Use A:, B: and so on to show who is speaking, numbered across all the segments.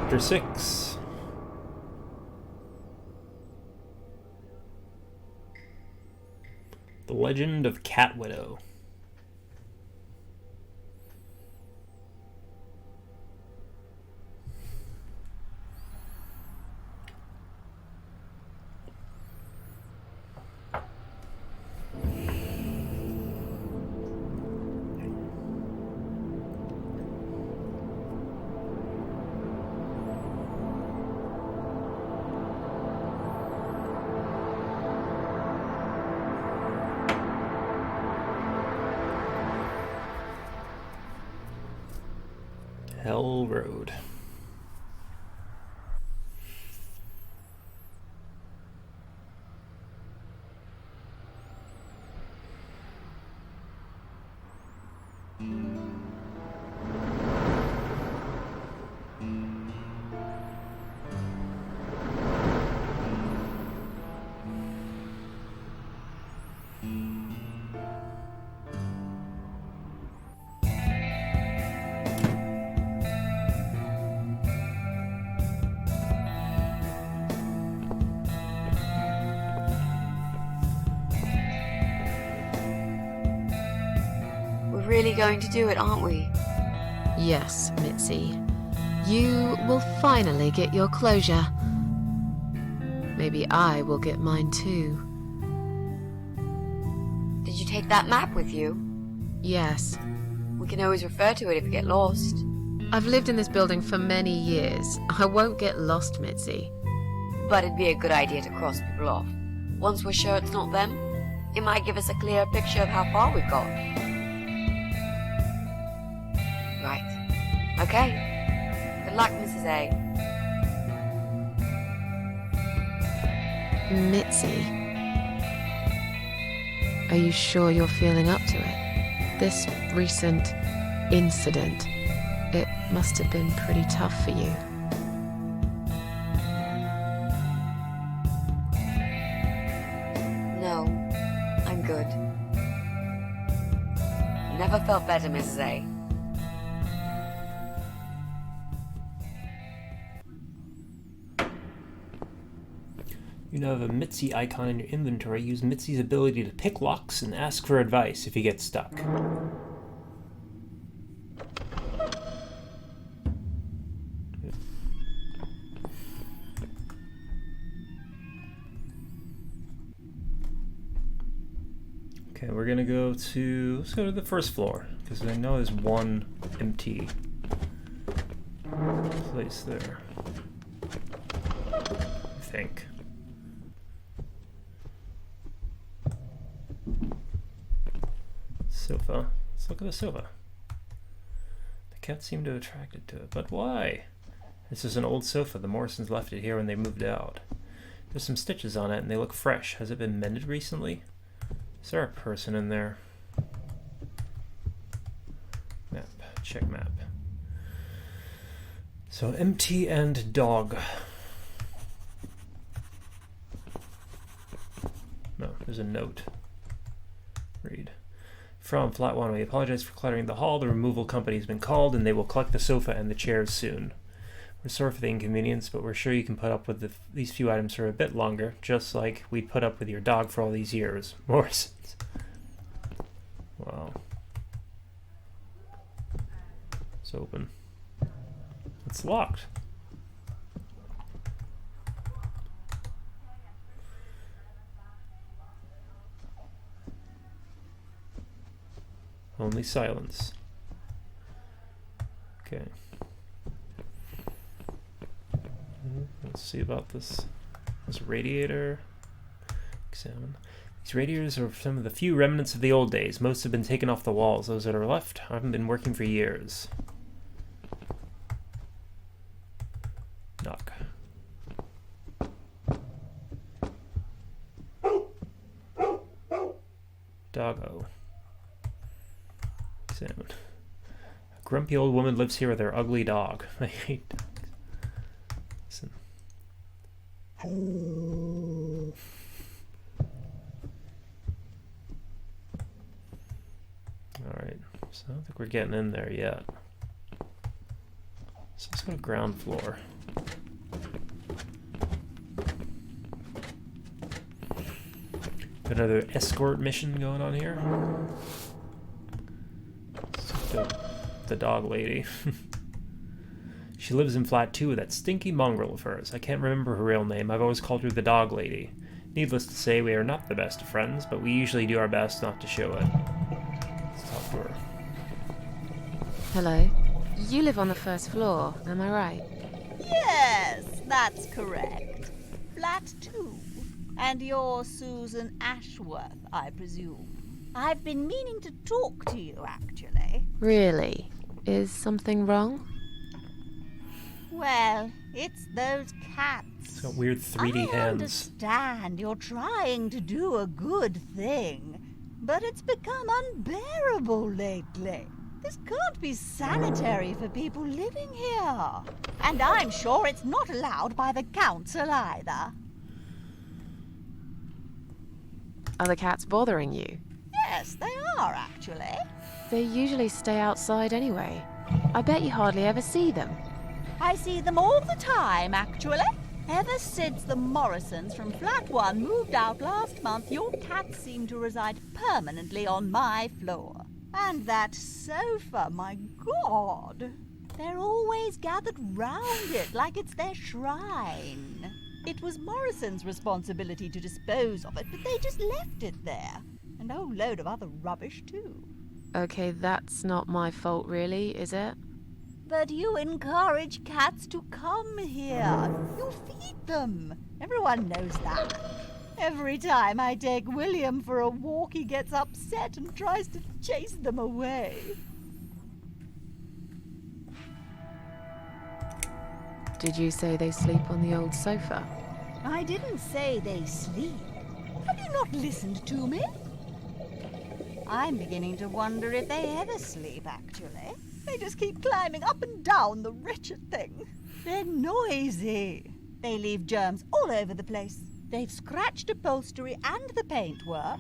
A: Chapter 6. The Legend of Cat Widow. Hell Road.
B: Really going to do it, aren't we?
C: Yes, Mitzi. You will finally get your closure. Maybe I will get mine too.
B: Did you take that map with you?
C: Yes.
B: We can always refer to it if we get lost.
C: I've lived in this building for many years. I won't get lost, Mitzi.
B: But it'd be a good idea to cross people off. Once we're sure it's not them, it might give us a clearer picture of how far we've got. Right. Okay. Good luck, Mrs. A.
C: Mitzi. Are you sure you're feeling up to it? This recent incident, it must have been pretty tough for you.
B: No, I'm good. Never felt better, Mrs. A.
A: You now have a Mitzi icon in your inventory. Use Mitzi's ability to pick locks and ask for advice if you get stuck. Okay, we're gonna go to, let's go to the first floor, because I know there's one empty place there, I think. Sofa. Let's look at the sofa. The cat seemed to attracted to it, but why? This is an old sofa. The Morrisons left it here when they moved out. There's some stitches on it and they look fresh. Has it been mended recently? Is there a person in there? Map. Check map. So empty and dog. No, there's a note. Read. From Flat 1, we apologize for cluttering the hall. The removal company has been called and they will collect the sofa and the chairs soon. We're sorry for the inconvenience, but we're sure you can put up with these few items for a bit longer, just like we'd put up with your dog for all these years. Morrisons. Wow. It's open. It's locked. Only silence. Okay. Let's see about this radiator. Examine. These radiators are some of the few remnants of the old days. Most have been taken off the walls. Those that are left haven't been working for years. Knock. Doggo. Examine. A grumpy old woman lives here with her ugly dog. I hate dogs. Listen. Alright, so I don't think we're getting in there yet. So let's go to ground floor. Got another escort mission going on here. The dog lady. She lives in flat 2 with that stinky mongrel of hers. I can't remember her real name. I've always called her the dog lady. Needless to say, we are not the best of friends, but we usually do our best not to show it. Let's talk to her.
C: Hello. You live on the first floor, am I right?
D: Yes, that's correct. Flat 2. And you're Susan Ashworth, I presume. I've been meaning to talk to you, actually.
C: Really? Is something wrong?
D: Well, it's those cats.
A: It's got weird 3D
D: I
A: hands.
D: understand you're trying to do a good thing, but it's become unbearable lately. This can't be sanitary for people living here. And I'm sure it's not allowed by the council either.
C: Are the cats bothering you?
D: Yes, they are, actually.
C: They usually stay outside anyway. I bet you hardly ever see them.
D: I see them all the time, actually. Ever since the Morrisons from Flat 1 moved out last month, your cats seem to reside permanently on my floor. And that sofa, my God! They're always gathered round it like it's their shrine. It was Morrison's responsibility to dispose of it, but they just left it there. And a whole load of other rubbish, too.
C: Okay, that's not my fault really, is it?
D: But you encourage cats to come here. You feed them. Everyone knows that. Every time I take William for a walk, he gets upset and tries to chase them away.
C: Did you say they sleep on the old sofa?
D: I didn't say they sleep. Have you not listened to me? I'm beginning to wonder if they ever sleep, actually. They just keep climbing up and down the wretched thing. They're noisy. They leave germs all over the place. They've scratched upholstery and the paintwork.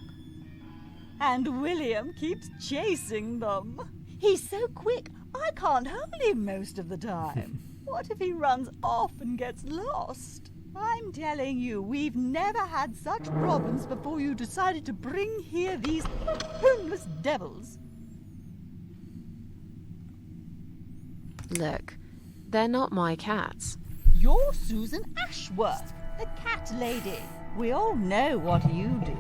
D: And William keeps chasing them. He's so quick, I can't hold him most of the time. What if he runs off and gets lost? I'm telling you, we've never had such problems before you decided to bring here these homeless devils.
C: Look, they're not my cats.
D: You're Susan Ashworth, the cat lady. We all know what you do.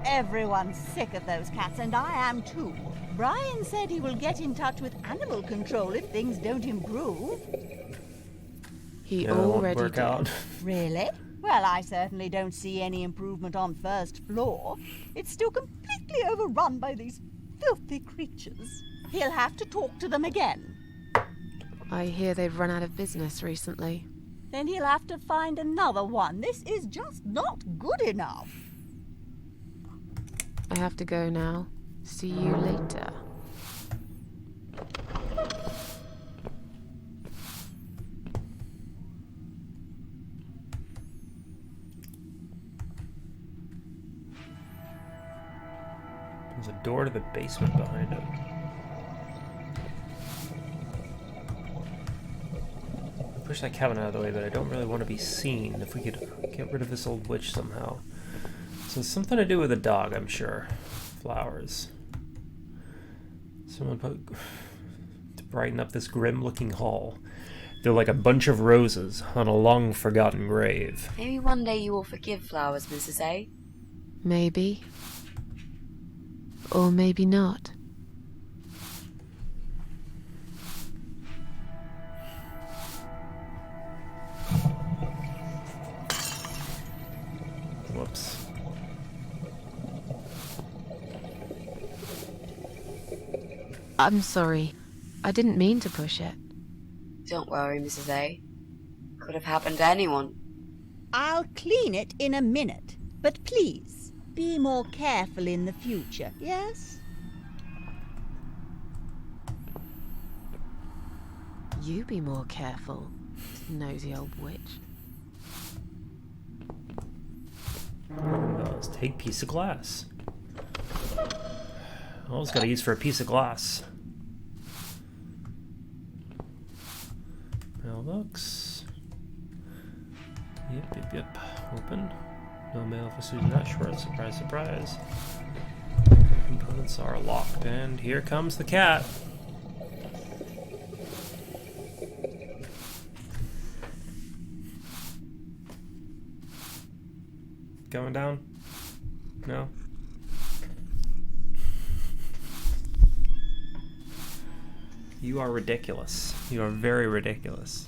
D: Everyone's sick of those cats, and I am too. Brian said he will get in touch with animal control if things don't improve.
C: He
A: Yeah, that won't
C: already
A: work
C: did.
A: out.
D: Really? Well, I certainly don't see any improvement on first floor. It's still completely overrun by these filthy creatures. He'll have to talk to them again.
C: I hear they've run out of business recently.
D: Then he'll have to find another one. This is just not good enough.
C: I have to go now. See you later.
A: There's a door to the basement behind it. Push that cabin out of the way, but I don't really want to be seen. If we could get rid of this old witch somehow. So it's something to do with a dog, I'm sure. Flowers. Someone put to brighten up this grim-looking hall. They're like a bunch of roses on a long-forgotten grave.
B: Maybe one day you will forgive flowers, Mrs. A.
C: Maybe. Or maybe not.
A: Whoops.
C: I'm sorry. I didn't mean to push it.
B: Don't worry, Mrs. A. Could have happened to anyone.
D: I'll clean it in a minute. But please, be more careful in the future, yes?
C: You be more careful, nosy old witch.
A: Let's take piece of glass. Always got to use for a piece of glass. Mailbox. Yep. Open. No mail for Susan Ashworth. Surprise, surprise. Components are locked, and here comes the cat. Going down? No? You are ridiculous. You are very ridiculous.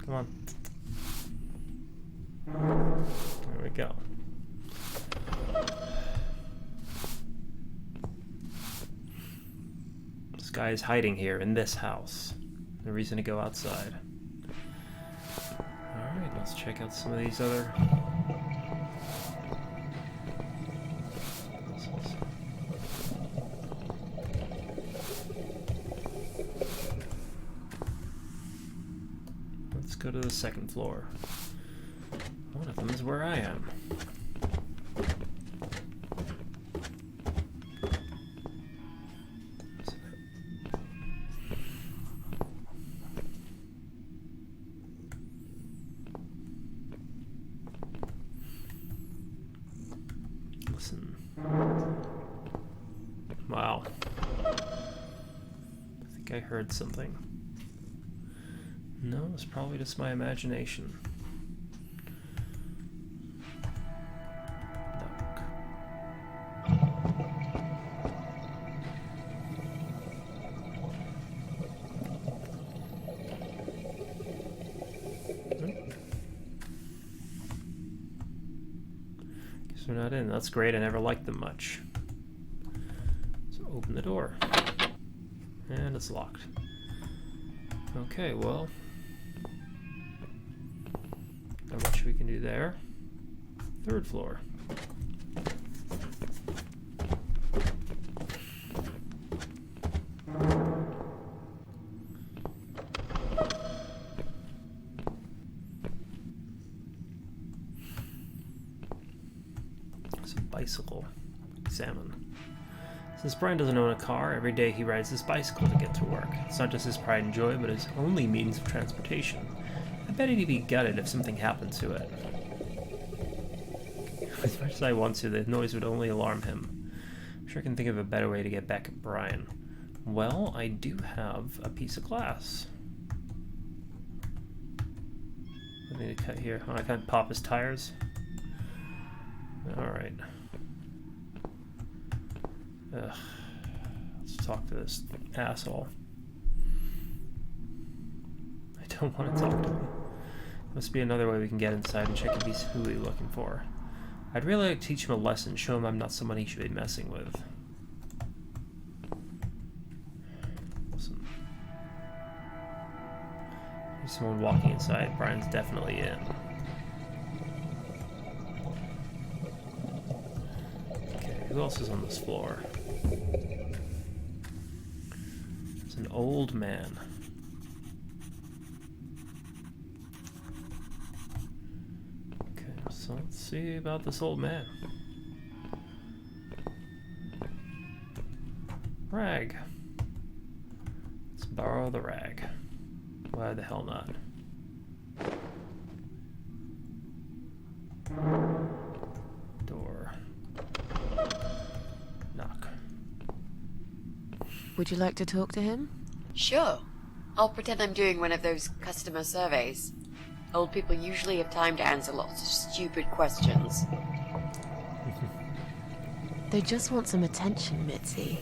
A: Come on. There we go. This guy is hiding here in this house. No reason to go outside. Alright, let's check out some of these other... Let's go to the second floor. One of them is where I am. Listen. Wow. I think I heard something. No, it's probably just my imagination. Guess we're not in. That's great. I never liked them much. So open the door. And it's locked. Okay, well... Not much we can do there. Third floor. It's a bicycle. Examine. Since Brian doesn't own a car, every day he rides his bicycle to get to work. It's not just his pride and joy, but his only means of transportation. I bet he'd be gutted if something happened to it. As much as I want to, the noise would only alarm him. I'm sure I can think of a better way to get back at Brian. Well, I do have a piece of glass. I need to cut here. Oh, I can't pop his tires. Alright. Let's talk to this asshole. I don't want to talk to him. Must be another way we can get inside and check if he's who he's looking for. I'd really like to teach him a lesson, show him I'm not someone he should be messing with. Listen. There's someone walking inside. Brian's definitely in. Okay, who else is on this floor? It's an old man. So let's see about this old man. Rag. Let's borrow the rag. Why the hell not? Door. Knock.
C: Would you like to talk to him?
B: Sure. I'll pretend I'm doing one of those customer surveys. Old people usually have time to answer lots of stupid questions.
C: They just want some attention, Mitzi.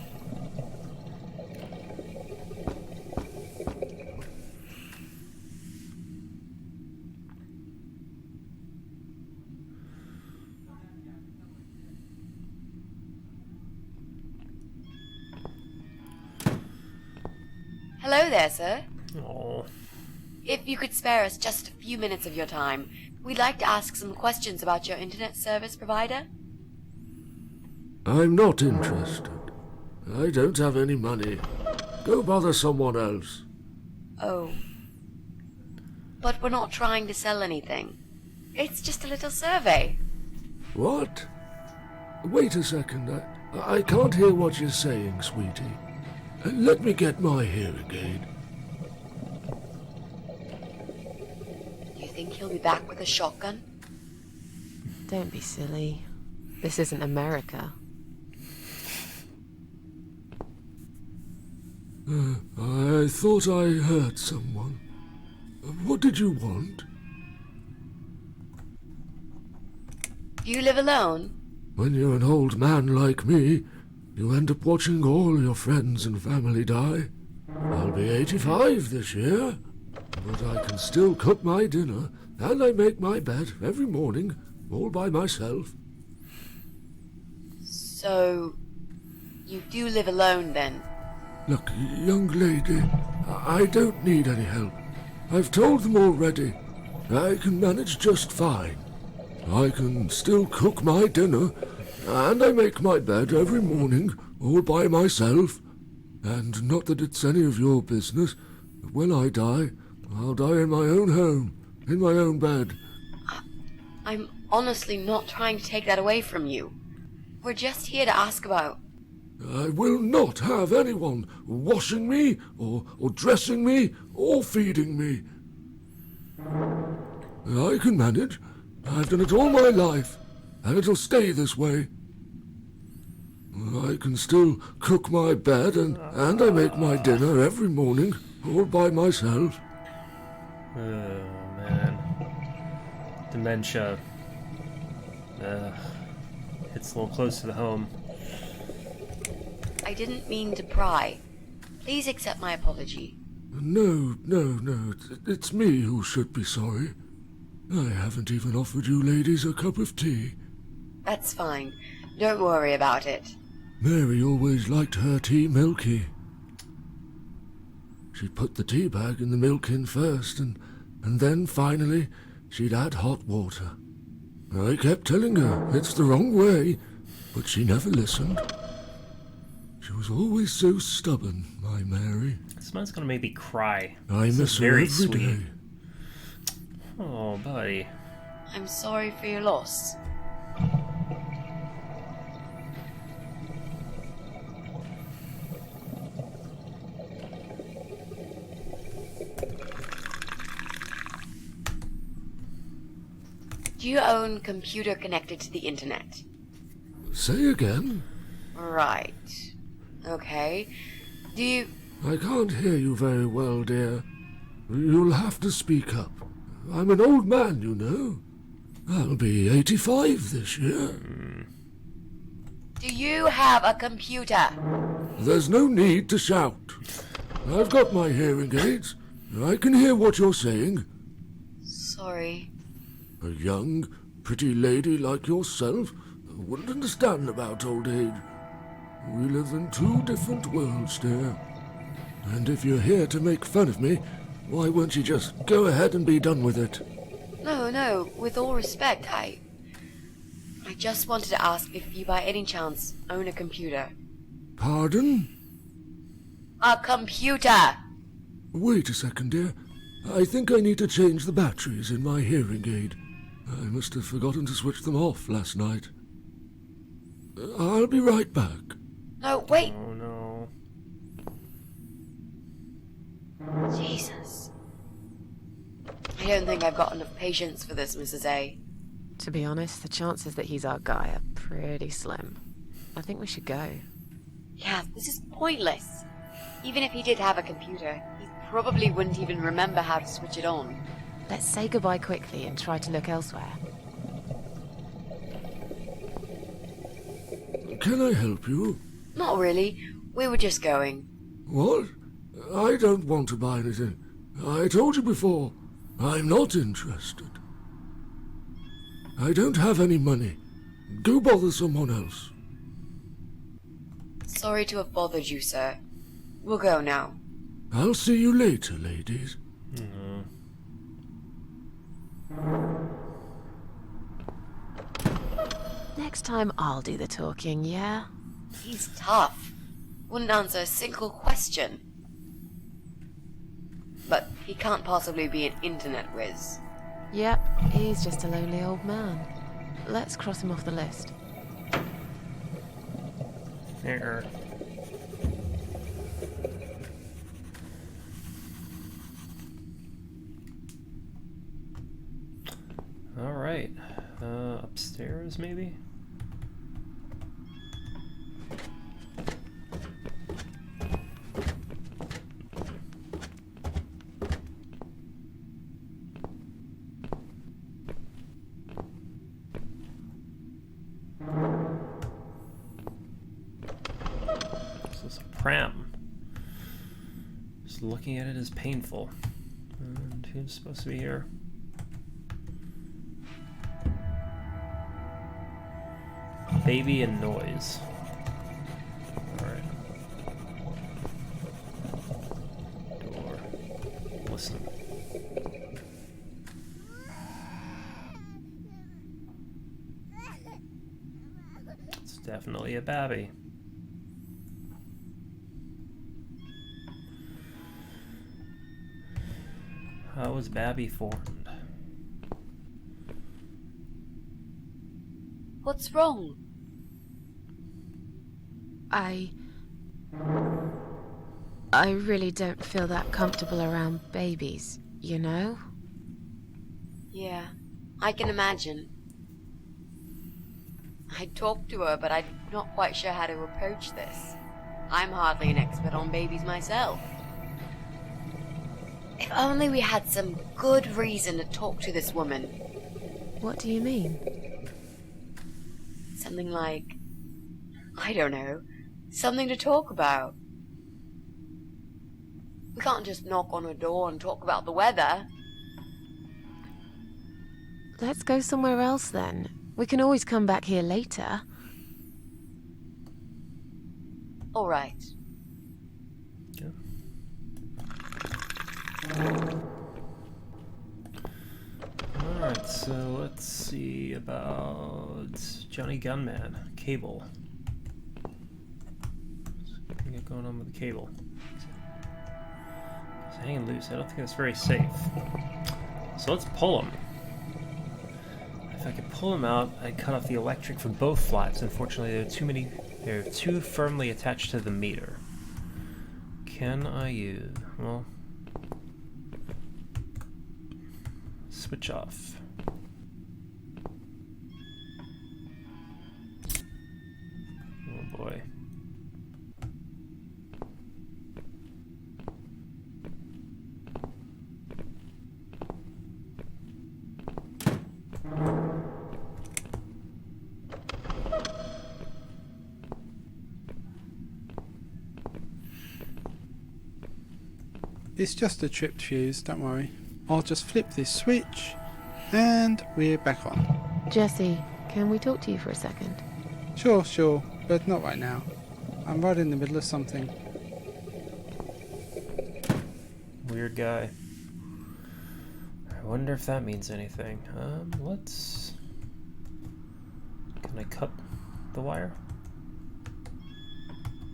B: Hello there, sir.
A: Oh.
B: If you could spare us just a few minutes of your time, we'd like to ask some questions about your internet service provider.
E: I'm not interested. I don't have any money. Go bother someone else.
B: Oh. But we're not trying to sell anything. It's just a little survey.
E: What? Wait a second. I can't hear what you're saying, sweetie. Let me get my hearing aid.
B: Do you think he'll be back with a shotgun?
C: Don't be silly. This isn't America.
E: I thought I heard someone. What did you want?
B: Do you live alone?
E: When you're an old man like me, you end up watching all your friends and family die. I'll be 85 this year, but I can still cook my dinner, and I make my bed every morning, all by myself.
B: So, you do live alone then?
E: Look, young lady, I don't need any help. I've told them already. I can manage just fine. I can still cook my dinner, and I make my bed every morning, all by myself. And not that it's any of your business, but when I die, I'll die in my own home, in my own bed.
B: I'm honestly not trying to take that away from you. We're just here to ask about...
E: I will not have anyone washing me, or dressing me, or feeding me. I can manage. I've done it all my life, and it'll stay this way. I can still cook my bed, and I make my dinner every morning, all by myself.
A: Oh, man. Dementia. It's a little close to the home.
B: I didn't mean to pry. Please accept my apology.
E: No. It's me who should be sorry. I haven't even offered you ladies a cup of tea.
B: That's fine. Don't worry about it.
E: Mary always liked her tea milky. She'd put the tea bag in the milk in first, and then finally she'd add hot water. I kept telling her it's the wrong way, but she never listened. She was always so stubborn, my Mary.
A: This man's gonna make me cry.
E: I
A: This
E: miss
A: is
E: her
A: very
E: every
A: sweet.
E: day.
A: Oh, buddy.
B: I'm sorry for your loss. Do you own computer connected to the internet?
E: Say again?
B: Right. Okay. Do you...
E: I can't hear you very well, dear. You'll have to speak up. I'm an old man, you know. I'll be 85 this year.
B: Do you have a computer?
E: There's no need to shout. I've got my hearing aids. I can hear what you're saying.
B: Sorry.
E: A young, pretty lady like yourself wouldn't understand about old age. We live in two different worlds, dear. And if you're here to make fun of me, why won't you just go ahead and be done with it?
B: No, with all respect, I just wanted to ask if you by any chance own a computer.
E: Pardon?
B: A computer!
E: Wait a second, dear. I think I need to change the batteries in my hearing aid. I must have forgotten to switch them off last night. I'll be right back.
B: No, wait!
A: Oh, no.
B: Jesus. I don't think I've got enough patience for this, Mrs. A.
C: To be honest, the chances that he's our guy are pretty slim. I think we should go.
B: Yeah, this is pointless. Even if he did have a computer, he probably wouldn't even remember how to switch it on.
C: Let's say goodbye quickly and try to look elsewhere.
E: Can I help you?
B: Not really. We were just going.
E: What? I don't want to buy anything. I told you before, I'm not interested. I don't have any money. Go bother someone else.
B: Sorry to have bothered you, sir. We'll go now.
E: I'll see you later, ladies.
C: Next time I'll do the talking, yeah?
B: He's tough. Wouldn't answer a single question. But he can't possibly be an internet whiz.
C: Yep, he's just a lonely old man. Let's cross him off the list.
A: Err. Alright. Upstairs, maybe? This is a pram. Just looking at it is painful. And who's supposed to be here? Baby and noise. Alright. Door. Listen. It's definitely a babby. How was Babby formed?
B: What's wrong?
C: I really don't feel that comfortable around babies, you know?
B: Yeah, I can imagine. I talked to her, but I'm not quite sure how to approach this. I'm hardly an expert on babies myself. If only we had some good reason to talk to this woman.
C: What do you mean?
B: Something like, I don't know, something to talk about. We can't just knock on her door and talk about the weather.
C: Let's go somewhere else then. We can always come back here later.
B: All right.
A: Yeah. Alright, so let's see about Johnny Gunman. Cable. What do you got going on with the cable? It's hanging loose. I don't think that's very safe. So let's pull him. If I could pull him out, I'd cut off the electric from both flaps. Unfortunately, they're too firmly attached to the meter. Can I use... well... switch off. Oh boy.
F: It's just a tripped fuse, don't worry. I'll just flip this switch and we're back on.
C: Jesse, can we talk to you for a second?
F: Sure, but not right now. I'm right in the middle of something.
A: Weird guy. I wonder if that means anything. Let's... Can I cut the wire?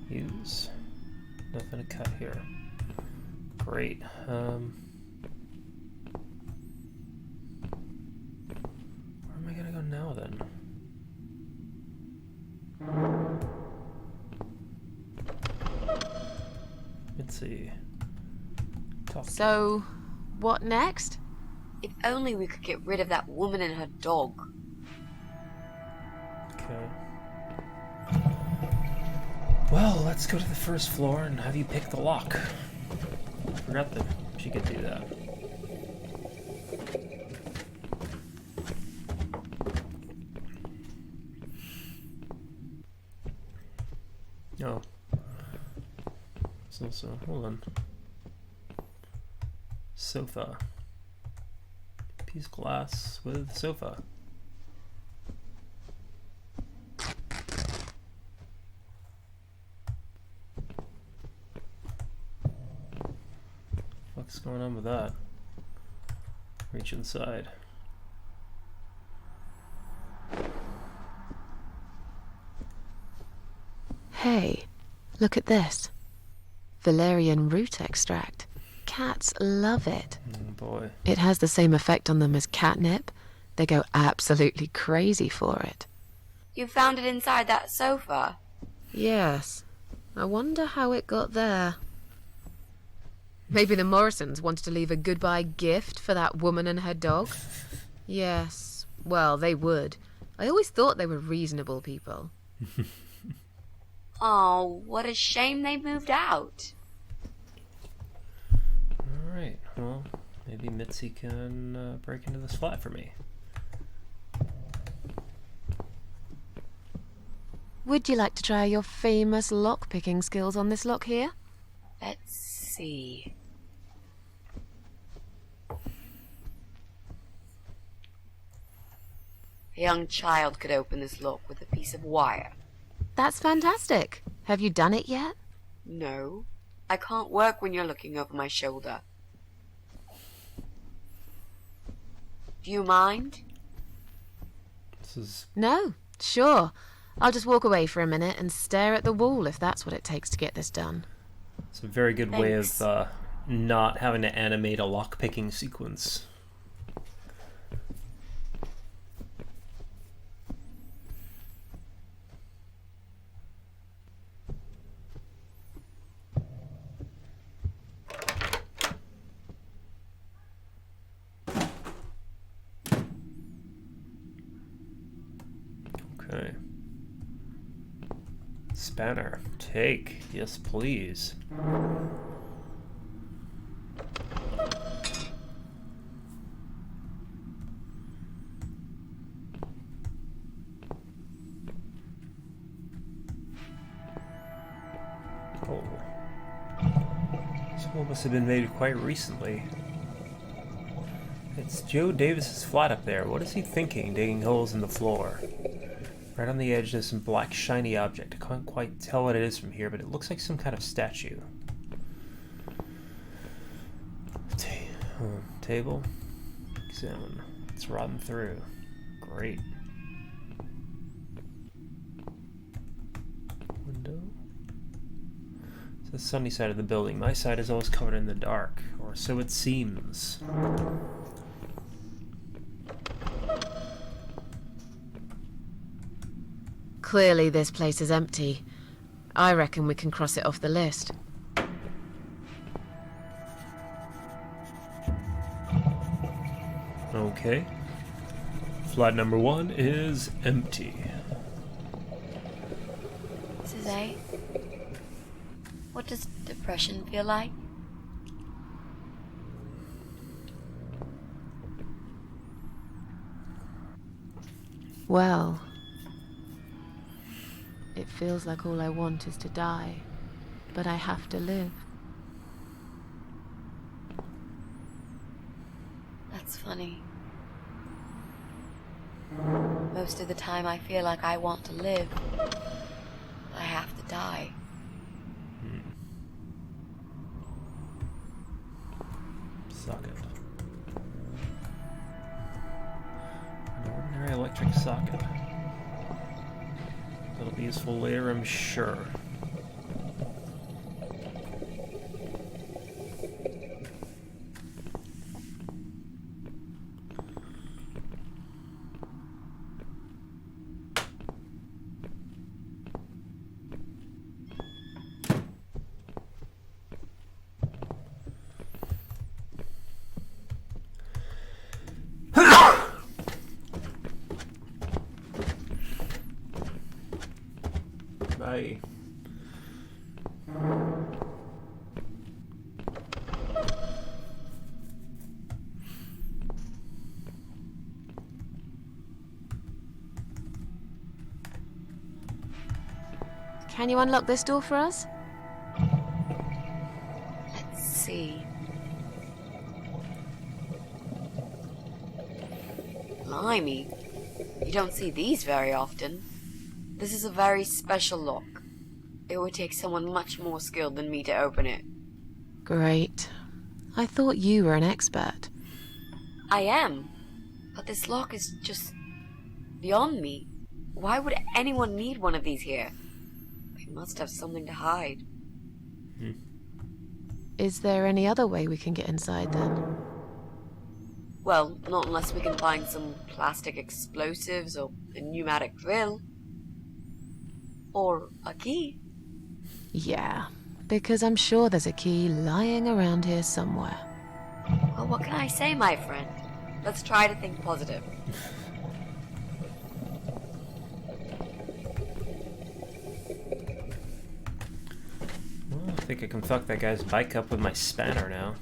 A: Use. Nothing to cut here. Great. Where am I gonna go now then? Let's see.
C: So, what next?
B: If only we could get rid of that woman and her dog.
A: Okay. Well, let's go to the first floor and have you pick the lock. I forgot that she could do that. Oh. So, hold on. Sofa. Piece of glass with sofa. What's going on with that? Reach inside.
C: Hey, look at this. Valerian root extract. Cats love it.
A: Oh boy.
C: It has the same effect on them as catnip. They go absolutely crazy for it.
B: You found it inside that sofa?
C: Yes. I wonder how it got there. Maybe the Morrisons wanted to leave a goodbye gift for that woman and her dog? Yes. Well, they would. I always thought they were reasonable people.
B: Oh, what a shame they moved out.
A: Alright, well, maybe Mitzi can break into this flat for me.
C: Would you like to try your famous lock-picking skills on this lock here?
B: Let's see. A young child could open this lock with a piece of wire.
C: That's fantastic. Have you done it yet?
B: No, I can't work when you're looking over my shoulder. Do you mind?
A: This is...
C: No, sure. I'll just walk away for a minute and stare at the wall if that's what it takes to get this done.
A: It's a very good way of not having to animate a lock-picking sequence. Okay. Spanner. Take. Yes, please. Oh. This one must have been made quite recently. It's Joe Davis's flat up there. What is he thinking, digging holes in the floor? Right on the edge, there's some black shiny object. I can't quite tell what it is from here, but it looks like some kind of statue. Table. Examine. It's rotten through. Great. Window. It's the sunny side of the building. My side is always covered in the dark, or so it seems.
C: Clearly this place is empty. I reckon we can cross it off the list.
A: Okay. Flat number 1 is empty.
B: Today, what does depression feel like?
C: Well, it feels like all I want is to die, but I have to live.
B: That's funny. Most of the time I feel like I want to live, but I have to die.
A: Socket. An ordinary electric socket. That'll be useful later, I'm sure. Bye.
C: Can you unlock this door for us?
B: Let's see. Blimey, you don't see these very often. This is a very special lock. It would take someone much more skilled than me to open it.
C: Great. I thought you were an expert.
B: I am, but this lock is just beyond me. Why would anyone need one of these here? They must have something to hide.
C: Is there any other way we can get inside then?
B: Well, not unless we can find some plastic explosives or a pneumatic drill. Or a key.
C: Yeah, because I'm sure there's a key lying around here somewhere.
B: Well, what can I say, my friend? Let's try to think positive.
A: Well, I think I can fuck that guy's bike up with my spanner now.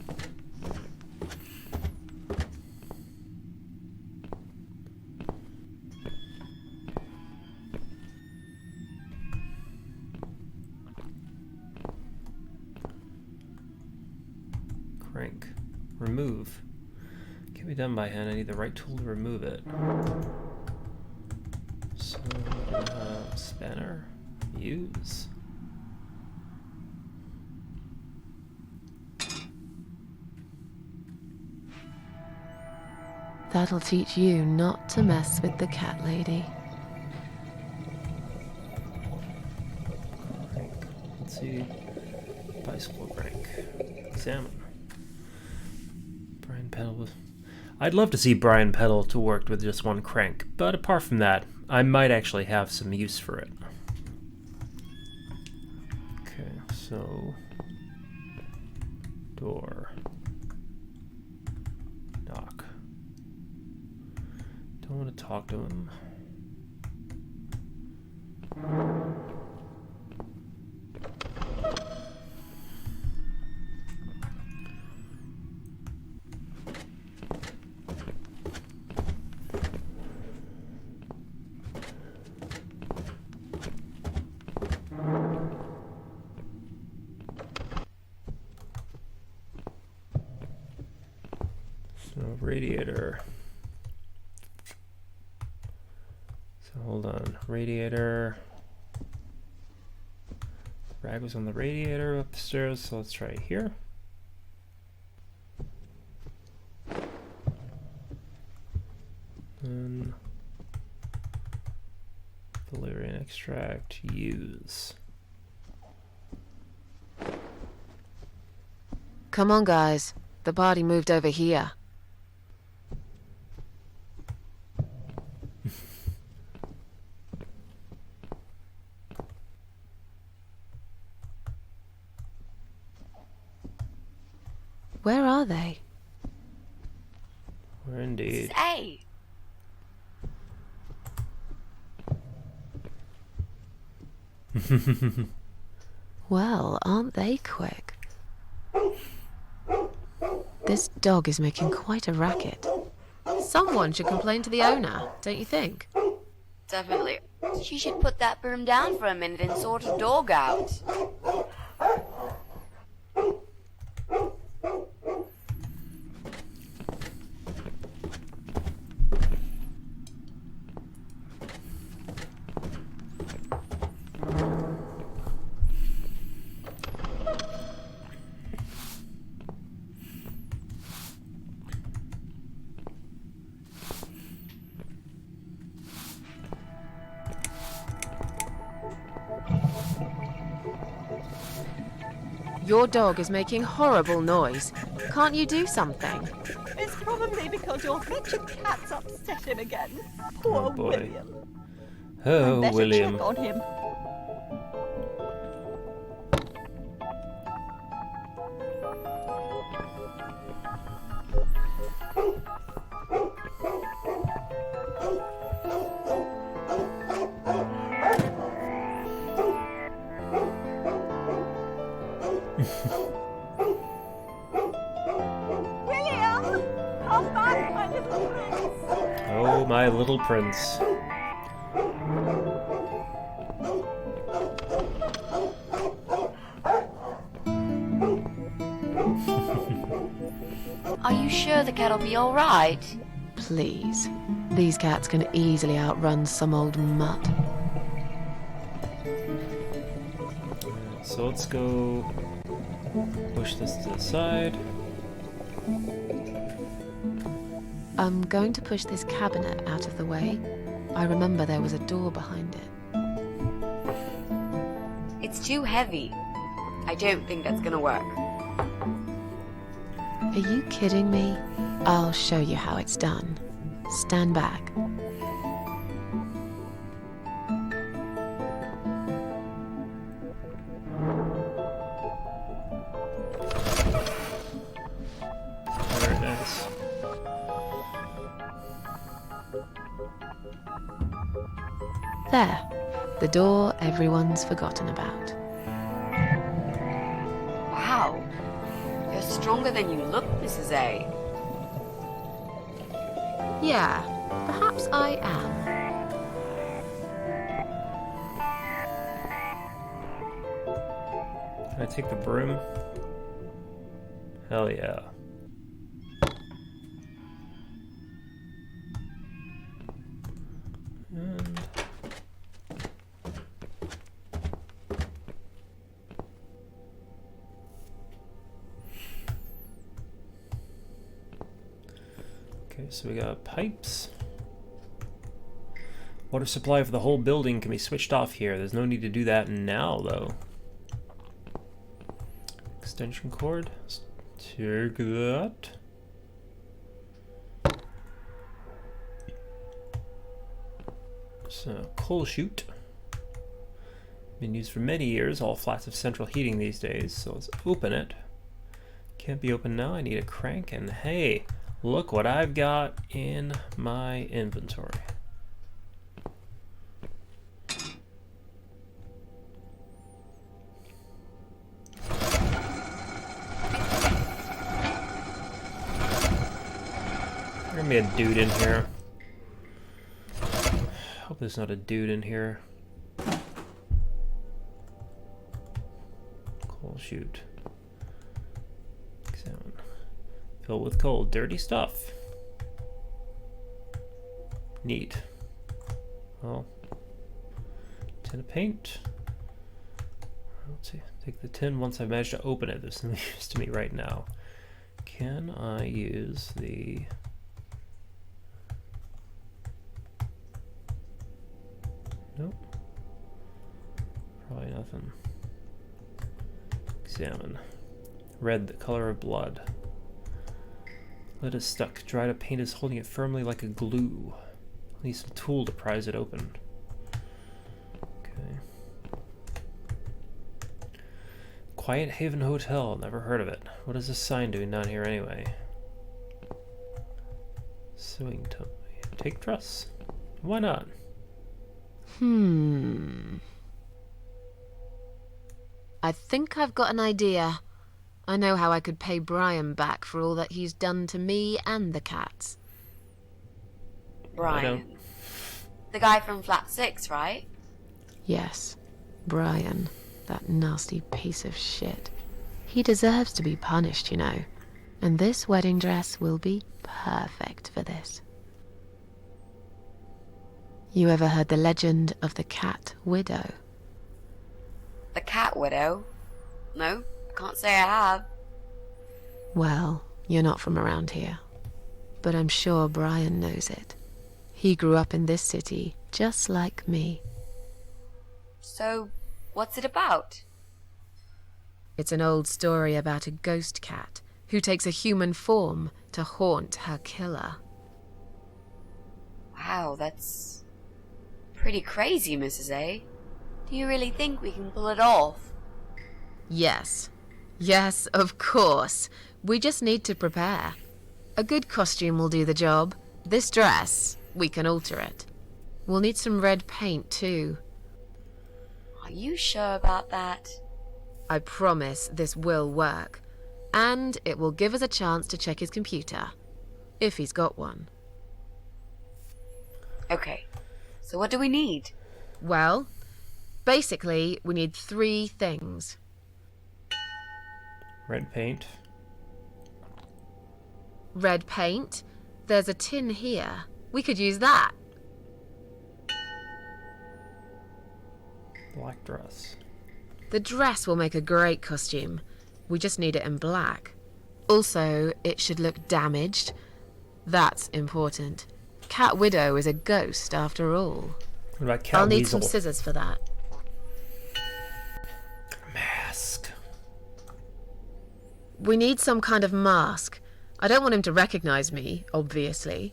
A: Crank. Remove. Can't be done by hand. I need the right tool to remove it. So, spanner. Use.
C: That'll teach you not to mess with the cat lady.
A: Crank. Let's see. Bicycle crank. Examine. Brian Pedal. I'd love to see Brian Pedal to work with just one crank, but apart from that, I might actually have some use for it. Okay, so door. Knock. Don't want to talk to him. So radiator. So hold on. Radiator. Rag was on the radiator upstairs, so let's try it here. And valerian extract, use.
C: Come on, guys. The party moved over here. Where are they?
A: Or indeed.
B: Say,
C: Well, aren't they quick? This dog is making quite a racket. Someone should complain to the owner, don't you think?
B: definitely. She should put that broom down for a minute and sort a dog out.
C: Your dog is making horrible noise. Can't you do something?
D: It's probably because your wretched cat's upset him again. Poor
A: Oh, boy.
D: William.
A: Oh,
D: I'd better
A: William.
D: check on him. William! Come back, my little prince!
A: Oh, my little prince.
B: Are you sure the cat'll be all right?
C: Please. These cats can easily outrun some old mutt.
A: Alright, so let's go push this to the side.
C: I'm going to push this cabinet out of the way. I remember there was a door behind it.
B: It's too heavy. I don't think that's gonna work.
C: Are you kidding me? I'll show you how it's done. Stand back. There. The door everyone's forgotten about.
B: Wow. You're stronger than you look, Mrs. A.
C: Yeah, perhaps I am.
A: Can I take the broom? Hell yeah. And okay, so we got pipes. Water supply for the whole building can be switched off here. There's no need to do that now, though. Extension cord. Let's take that. So, coal chute. Been used for many years. All flats have central heating these days, so let's open it. Can't be opened now. I need a crank, and hey, look what I've got in my inventory. There's gonna be a dude in here. Hope there's not a dude in here. Coal chute. Examine. Filled with coal. Dirty stuff. Neat. Well, tin of paint. Let's see. Take the tin once I've managed to open it. There's no use to me right now. Can I use the... Nope. Probably nothing. Examine. Red, the color of blood. Lid is stuck. Dried up paint is holding it firmly like a glue. I need some tool to prise it open. Okay. Quiet Haven Hotel. Never heard of it. What is this sign doing down here anyway? Sewing tub. Take dress. Why not?
C: I think I've got an idea. I know how I could pay Brian back for all that he's done to me and the cats.
B: Brian. The guy from flat 6, right?
C: Yes, Brian. That nasty piece of shit. He deserves to be punished, you know. And this wedding dress will be perfect for this. You ever heard the legend of the cat widow?
B: The cat widow? No, I can't say I have.
C: Well, you're not from around here. But I'm sure Brian knows it. He grew up in this city, just like me.
B: So, what's it about?
C: It's an old story about a ghost cat who takes a human form to haunt her killer.
B: Wow, that's pretty crazy, Mrs. A. Do you really think we can pull it off?
C: Yes. Yes, of course. We just need to prepare. A good costume will do the job. This dress, we can alter it. We'll need some red paint, too.
B: Are you sure about that?
C: I promise this will work. And it will give us a chance to check his computer. If he's got one.
B: Okay, so what do we need?
C: Well, basically, we need 3 things.
A: Red paint.
C: Red paint. There's a tin here. We could use that.
A: Black dress.
C: The dress will make a great costume. We just need it in black. Also, it should look damaged. That's important. Cat Widow is a ghost, after all.
A: What about Cat
C: I'll need
A: Weasel?
C: some scissors for that.
A: Mask.
C: We need some kind of mask. I don't want him to recognize me, obviously.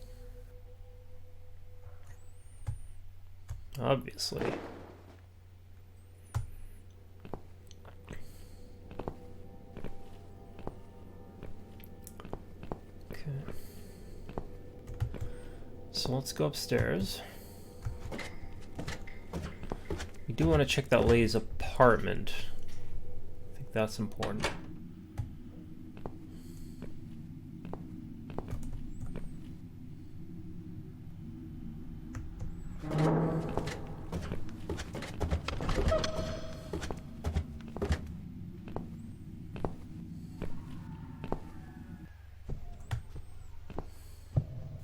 A: Obviously. Okay. So let's go upstairs. do want to check that lady's apartment. I think that's important.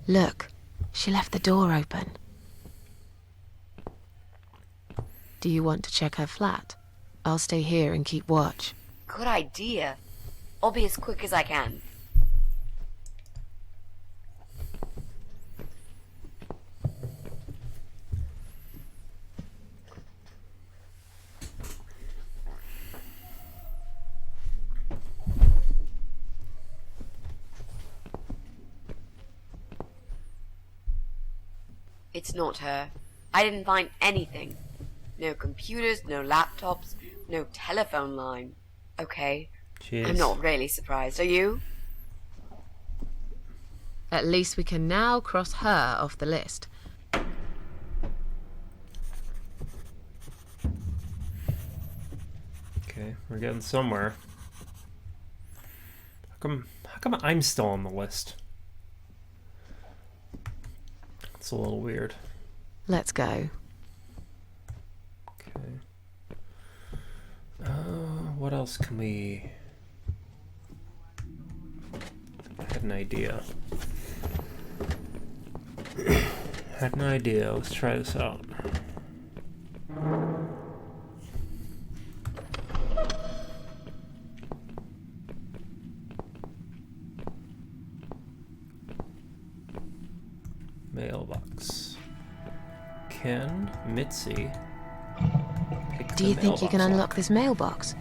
C: Look, she left the door open. Do you want to check her flat? I'll stay here and keep watch.
B: Good idea. I'll be as quick as I can. It's not her. I didn't find anything. No computers, no laptops, no telephone line. Okay.
A: Jeez.
B: I'm not really surprised, are you?
C: At least we can now cross her off the list.
A: Okay, we're getting somewhere. How come I'm still on the list? It's a little weird.
C: Let's go.
A: Okay. What else can we... I had an idea. Had an idea. Let's try this out. Mailbox. Can Mitzi pick
C: Do you
A: the
C: think you can
A: mailbox
C: unlock
A: lock?
C: this mailbox?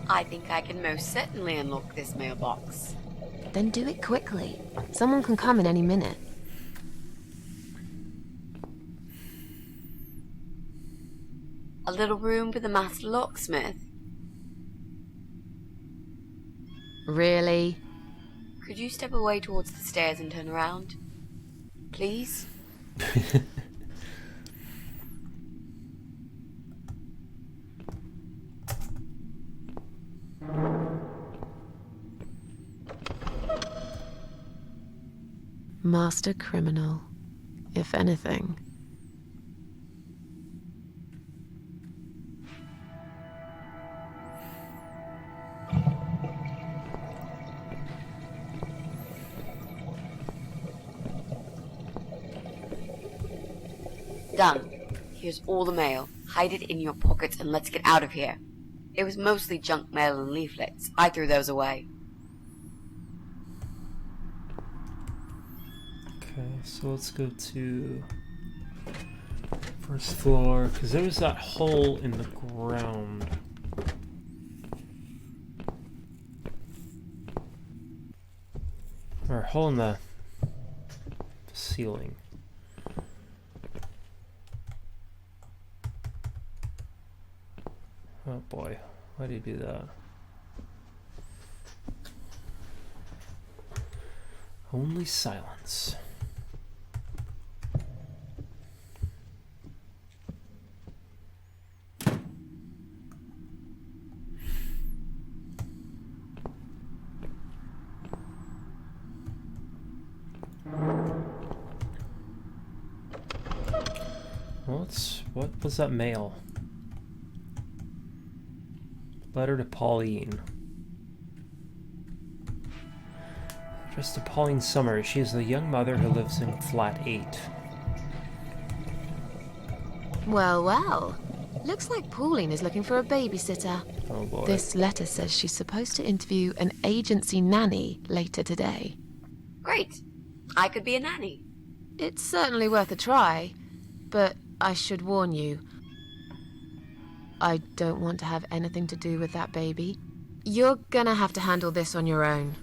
B: I think I can most certainly unlock this mailbox.
C: Then do it quickly. Someone can come in any minute.
B: A little room with a master locksmith.
C: Really?
B: Could you step away towards the stairs and turn around? Please?
C: Master criminal, if anything.
B: Done. Here's all the mail. Hide it in your pockets and let's get out of here. It was mostly junk mail and leaflets. I threw those away.
A: Okay, so let's go to first floor, because there was that hole in the ground. Or hole in the ceiling. Oh boy, why do you do that? Only silence. What was that mail? Letter to Pauline. Addressed to Pauline Summers. She is the young mother who lives in flat 8.
C: Well, well. Looks like Pauline is looking for a babysitter.
A: Oh boy.
C: This letter says she's supposed to interview an agency nanny later today.
B: Great. I could be a nanny.
C: It's certainly worth a try, but I should warn you. I don't want to have anything to do with that baby. You're gonna have to handle this on your own.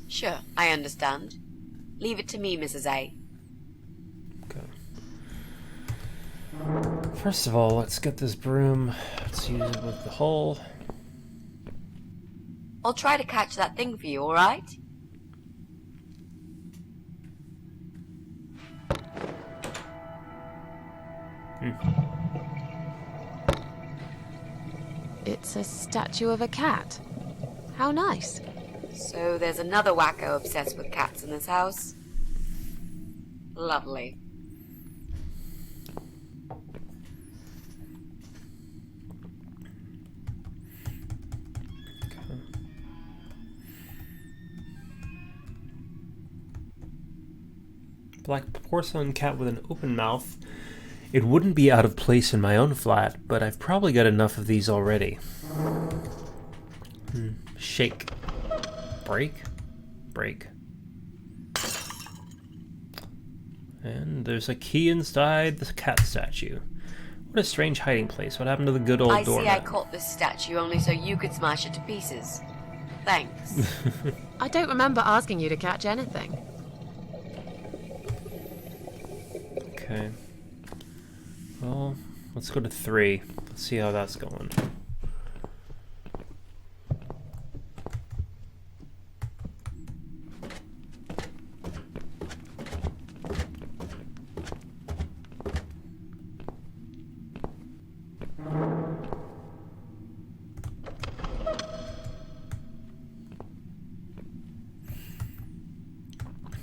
B: Sure, I understand. Leave it to me, Mrs. A.
A: Okay. First of all, let's get this broom. Let's use it with the hole.
B: I'll try to catch that thing for you, alright?
C: It's a statue of a cat. How nice.
B: So there's another wacko obsessed with cats in this house. Lovely.
A: Black porcelain cat with an open mouth. It wouldn't be out of place in my own flat, but I've probably got enough of these already. Shake. Break. Break. And there's a key inside the cat statue. What a strange hiding place. What happened to the good old
B: I see
A: doormat?
B: I caught this statue only so you could smash it to pieces. Thanks.
C: I don't remember asking you to catch anything.
A: Okay. Well, let's go to 3. Let's see how that's going.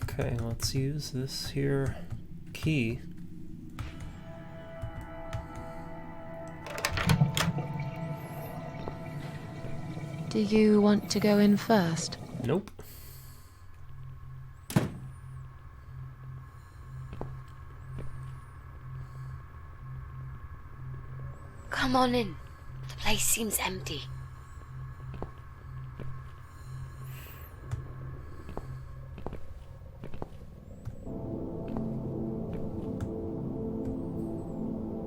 A: Okay, let's use this here key.
C: Do you want to go in first?
A: Nope.
B: Come on in. The place seems empty.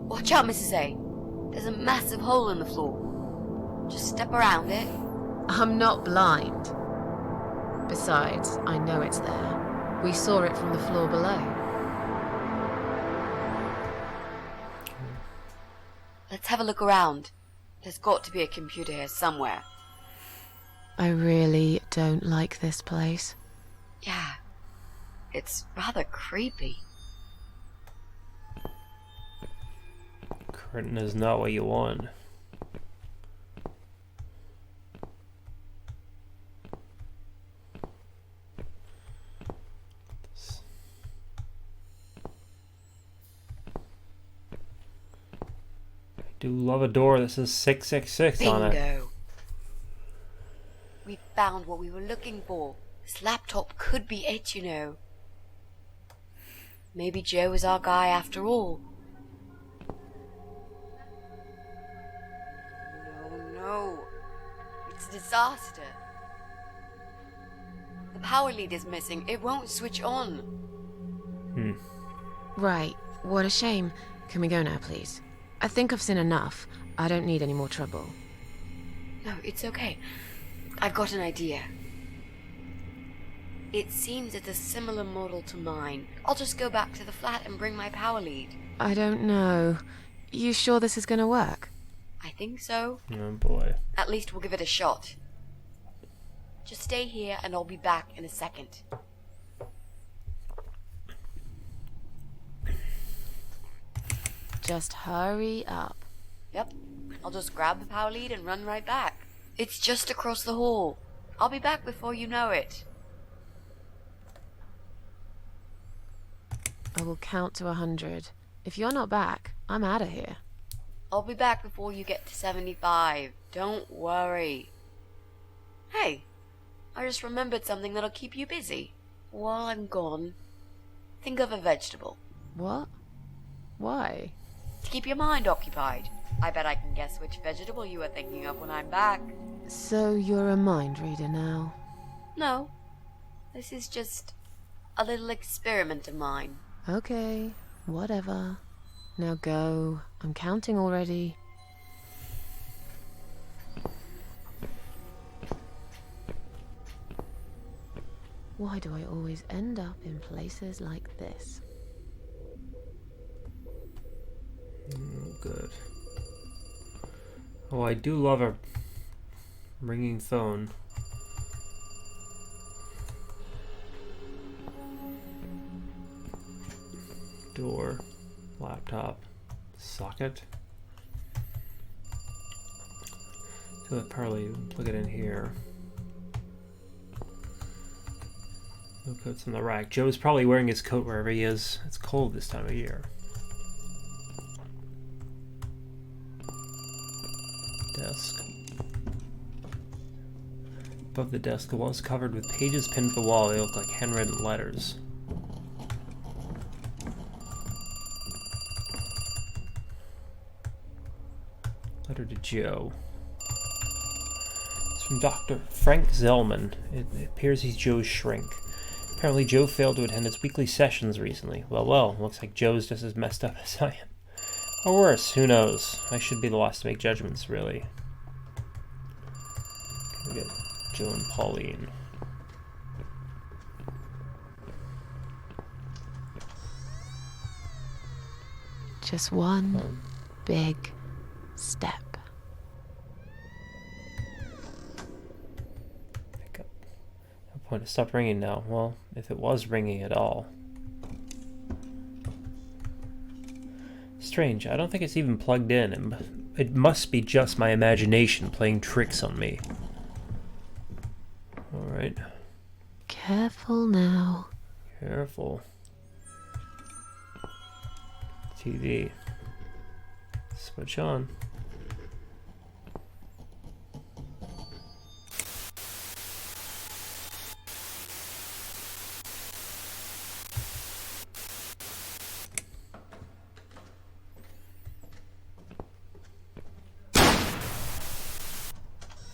B: Watch out, Mrs. A. There's a massive hole in the floor. Just step around it.
C: I'm not blind. Besides, I know it's there. We saw it from the floor below.
B: Let's have a look around. There's got to be a computer here somewhere.
C: I really don't like this place.
B: Yeah, it's rather creepy.
A: Curtain is not what you want. I do love a door that says 666 on it.
B: Bingo! We found what we were looking for. This laptop could be it, you know. Maybe Joe is our guy after all. No. It's a disaster. The power lead is missing. It won't switch on.
C: Right, what a shame. Can we go now, please? I think I've seen enough. I don't need any more trouble.
B: No, it's okay. I've got an idea. It seems it's a similar model to mine. I'll just go back to the flat and bring my power lead.
C: I don't know. You sure this is gonna work?
B: I think so.
A: Oh boy.
B: At least we'll give it a shot. Just stay here and I'll be back in a second.
C: Just hurry up.
B: Yep. I'll just grab the power lead and run right back. It's just across the hall. I'll be back before you know it.
C: I will count to 100. If you're not back, I'm out of here.
B: I'll be back before you get to 75. Don't worry. Hey, I just remembered something that'll keep you busy. While I'm gone, think of a vegetable.
C: What? Why?
B: To keep your mind occupied. I bet I can guess which vegetable you were thinking of when I'm back.
C: So you're a mind reader now?
B: No, this is just a little experiment of mine.
C: Okay, whatever. Now go. I'm counting already. Why do I always end up in places like this?
A: Good. Oh, I do love a ringing phone. Door, laptop, socket. So probably plug it in here. No coats in the rack. Joe's probably wearing his coat wherever he is. It's cold this time of year. Desk. Above the desk, the wall is covered with pages pinned to the wall. They look like handwritten letters. Letter to Joe. It's from Dr. Frank Zellman. It appears he's Joe's shrink. Apparently Joe failed to attend his weekly sessions recently. Well, looks like Joe's just as messed up as I am. Or worse, who knows? I should be the last to make judgments, really. Can we get Joe and Pauline?
C: Just one big step.
A: Pick up. No point. It stopped ringing now. Well, if it was ringing at all. Strange. I don't think it's even plugged in. It must be just my imagination playing tricks on me. Alright.
C: Careful now.
A: Careful. TV. Switch on.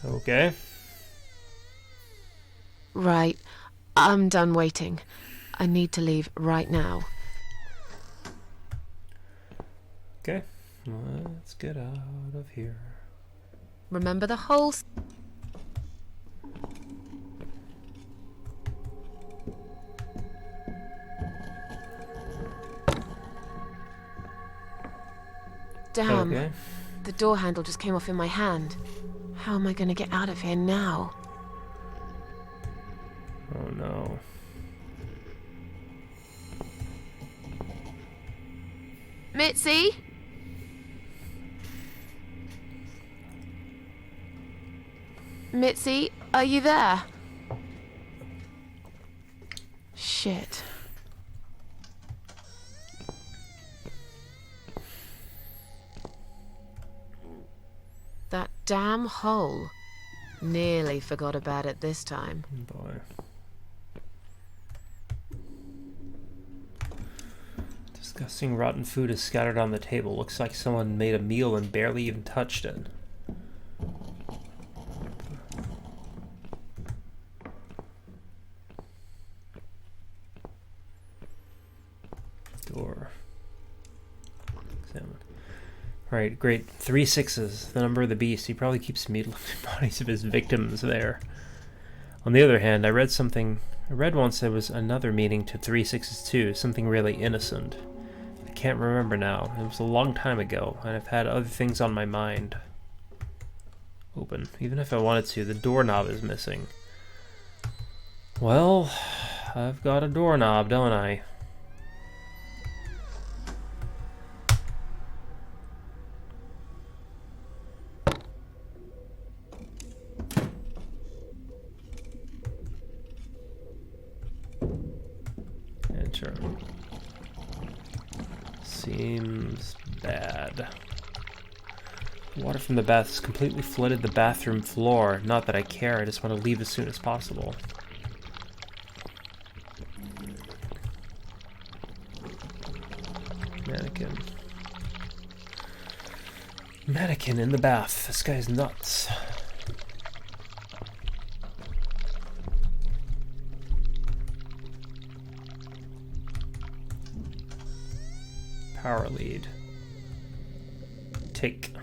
A: Okay.
C: Right. I'm done waiting. I need to leave right now.
A: Okay. Let's get out of here.
C: Remember the whole... Damn.
A: Okay.
C: The door handle just came off in my hand. How am I going to get out of here now?
A: Oh no.
C: Mitzi? Mitzi, are you there? Shit. That damn hole. Nearly forgot about it this time.
A: Boy. Disgusting rotten food is scattered on the table. Looks like someone made a meal and barely even touched it. Door. Examine. Right, great. 3 6s, the number of the beast. He probably keeps mutilating bodies of his victims there. On the other hand, I read once there was another meaning to 3 6s too, something really innocent. I can't remember now. It was a long time ago, and I've had other things on my mind. Open. Even if I wanted to, the doorknob is missing. Well, I've got a doorknob, don't I? Enter. Seems bad. Water from the bath has completely flooded the bathroom floor. Not that I care, I just want to leave as soon as possible. Mannequin. Mannequin in the bath. This guy's nuts. Power lead. Take.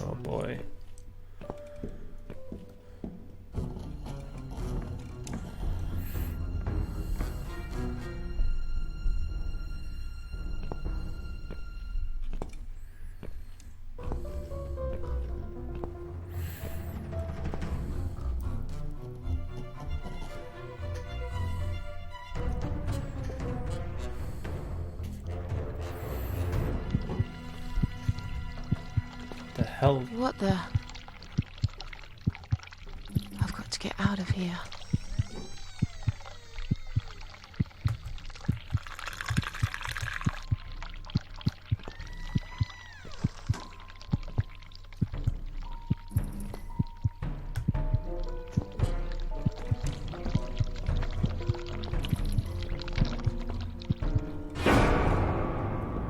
A: Oh boy. hell?
C: What the? I've got to get out of here.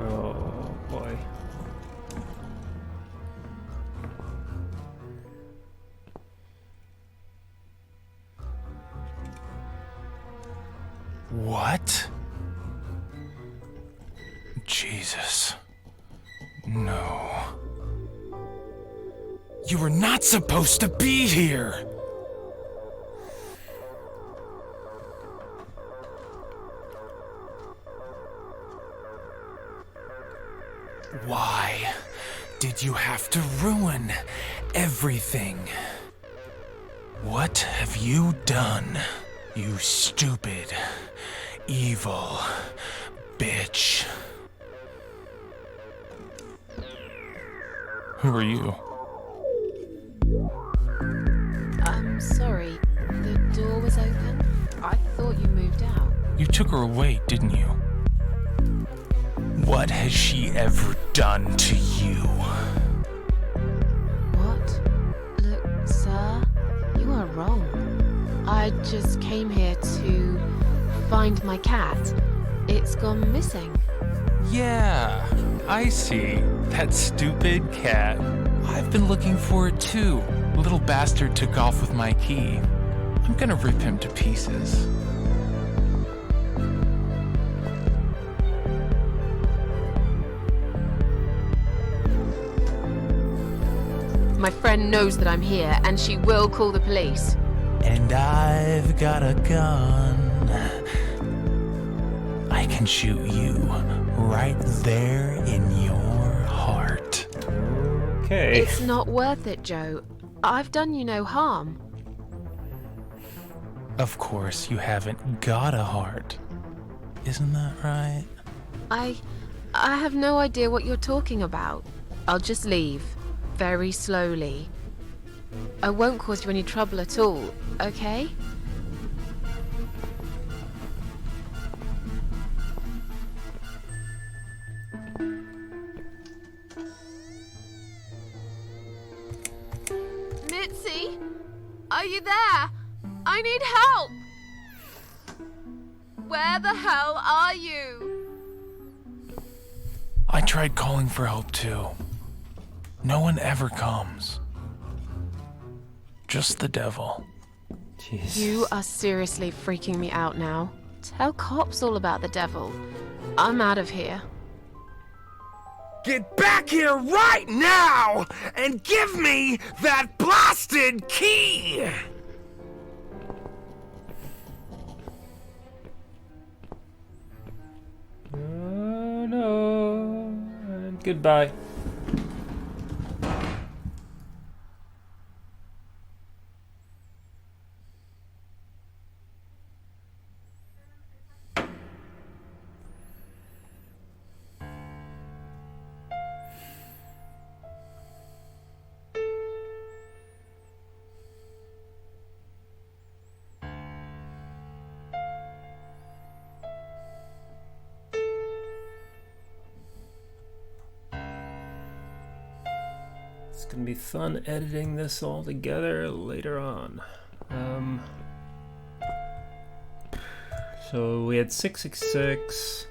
A: Oh boy.
G: What? Jesus. No. You were not supposed to be here! Why did you have to ruin everything? What have you done, you stupid, evil bitch? Who are you?
C: I'm sorry. The door was open. I thought you moved out.
G: You took her away, didn't you? What has she ever done to you?
C: What? Look, sir, you are wrong. I just came here to find my cat. It's gone missing.
G: Yeah, I see. That stupid cat. I've been looking for it too. Little bastard took off with my key. I'm gonna rip him to pieces.
C: My friend knows that I'm here, and she will call the police.
G: And I've got a gun. I can shoot you right there in your heart.
A: Okay.
C: It's not worth it, Joe. I've done you no harm.
G: Of course, you haven't got a heart. Isn't that right?
C: I have no idea what you're talking about. I'll just leave. Very slowly. I won't cause you any trouble at all, okay? Mitzi? Are you there? I need help! Where the hell are you?
G: I tried calling for help too. No one ever comes. Just the devil.
A: Jeez.
C: You are seriously freaking me out now. Tell cops all about the devil. I'm out of here.
G: Get back here right now and give me that blasted key!
A: Oh no. And goodbye. It's gonna be fun editing this all together later on. So we had 666.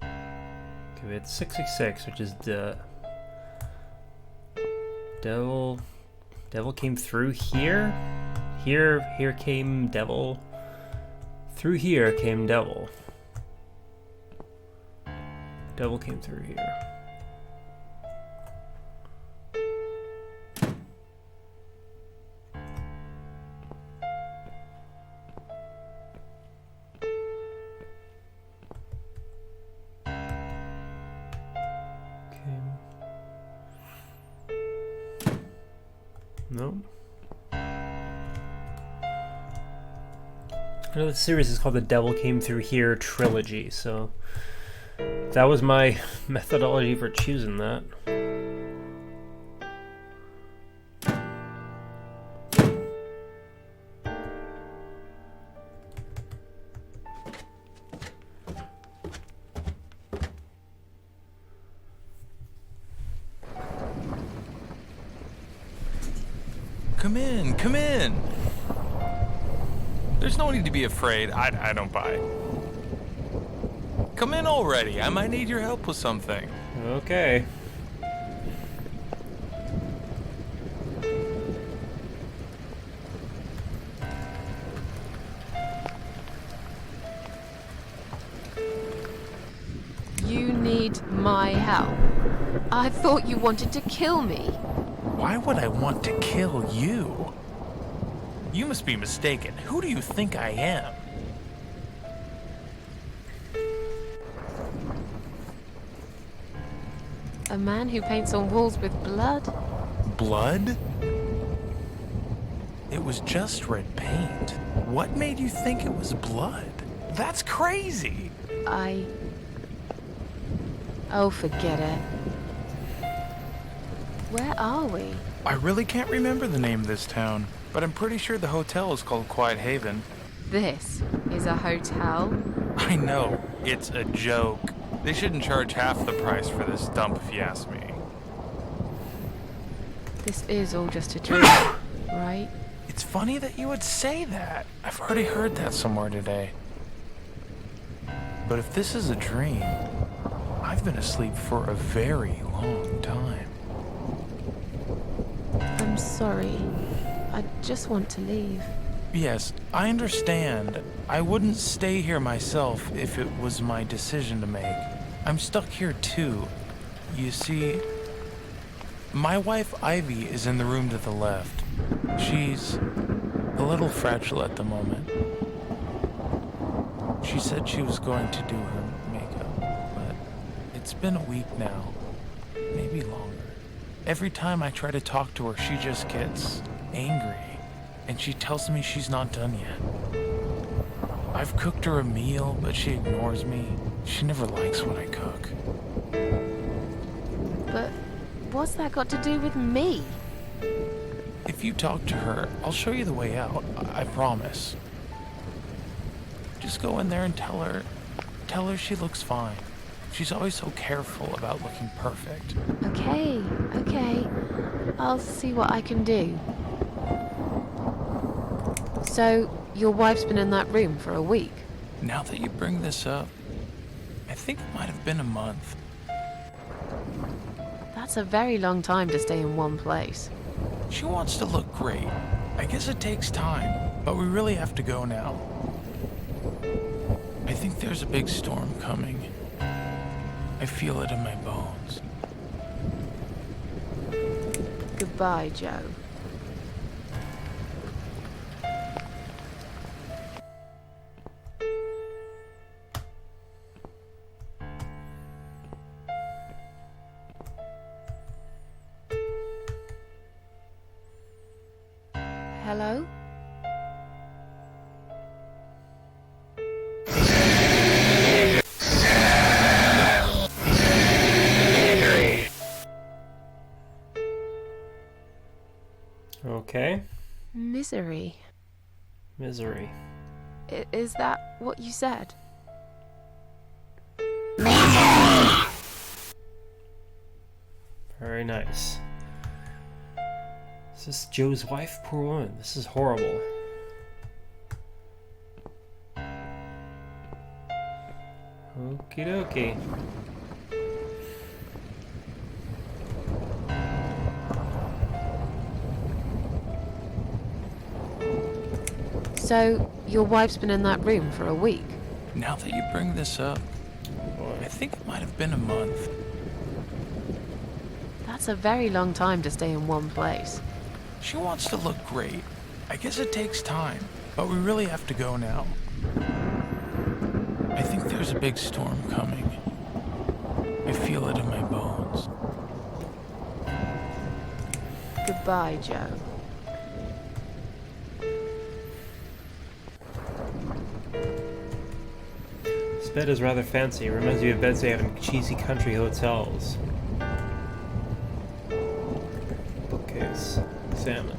A: Okay, we had 666, which is the devil. Devil came through here. Here came devil. Through here came devil. Devil came through here. No. I know the series is called The Devil Came Through Here Trilogy, so that was my methodology for choosing that.
G: come in, come in. There's no need to be afraid. I don't buy it. Come in already. I might need your help with something.
A: Okay.
C: You need my help. I thought you wanted to kill me.
G: Why would I want to kill you? You must be mistaken. Who do you think I am?
C: A man who paints on walls with blood?
G: Blood? It was just red paint. What made you think it was blood? That's crazy.
C: Oh, forget it. Where are we?
G: I really can't remember the name of this town, but I'm pretty sure the hotel is called Quiet Haven.
C: This is a hotel?
G: I know, it's a joke. They shouldn't charge half the price for this dump if you ask me.
C: This is all just a dream, right?
G: It's funny that you would say that. I've already heard that somewhere today. But if this is a dream, I've been asleep for a very long time.
C: I'm sorry. I just want to leave.
G: Yes, I understand. I wouldn't stay here myself if it was my decision to make. I'm stuck here too. You see, my wife Ivy is in the room to the left. She's a little fragile at the moment. She said she was going to do her makeup, but it's been a week now, maybe longer. Every time I try to talk to her, she just gets angry, and she tells me she's not done yet. I've cooked her a meal, but she ignores me. She never likes what I cook.
C: But what's that got to do with me?
G: If you talk to her, I'll show you the way out, I promise. Just go in there and tell her she looks fine. She's always so careful about looking perfect.
C: Okay. I'll see what I can do. So, your wife's been in that room for a week?
G: Now that you bring this up, I think it might have been a month.
C: That's a very long time to stay in one place.
G: She wants to look great. I guess it takes time, but we really have to go now. I think there's a big storm coming. I feel it in my bones.
C: Goodbye, Joe. Hello?
A: Okay.
C: Misery.
A: Misery.
C: Is that what you said?
A: Very nice. Is this Joe's wife? Poor woman. This is horrible. Okie dokie.
C: So, your wife's been in that room for a week?
G: Now that you bring this up, I think it might have been a month.
C: That's a very long time to stay in one place.
G: She wants to look great. I guess it takes time, but we really have to go now. I think there's a big storm coming. I feel it in my bones.
C: Goodbye, Joe.
A: This bed is rather fancy. It reminds me of beds they have in cheesy country hotels. Bookcase. Examine.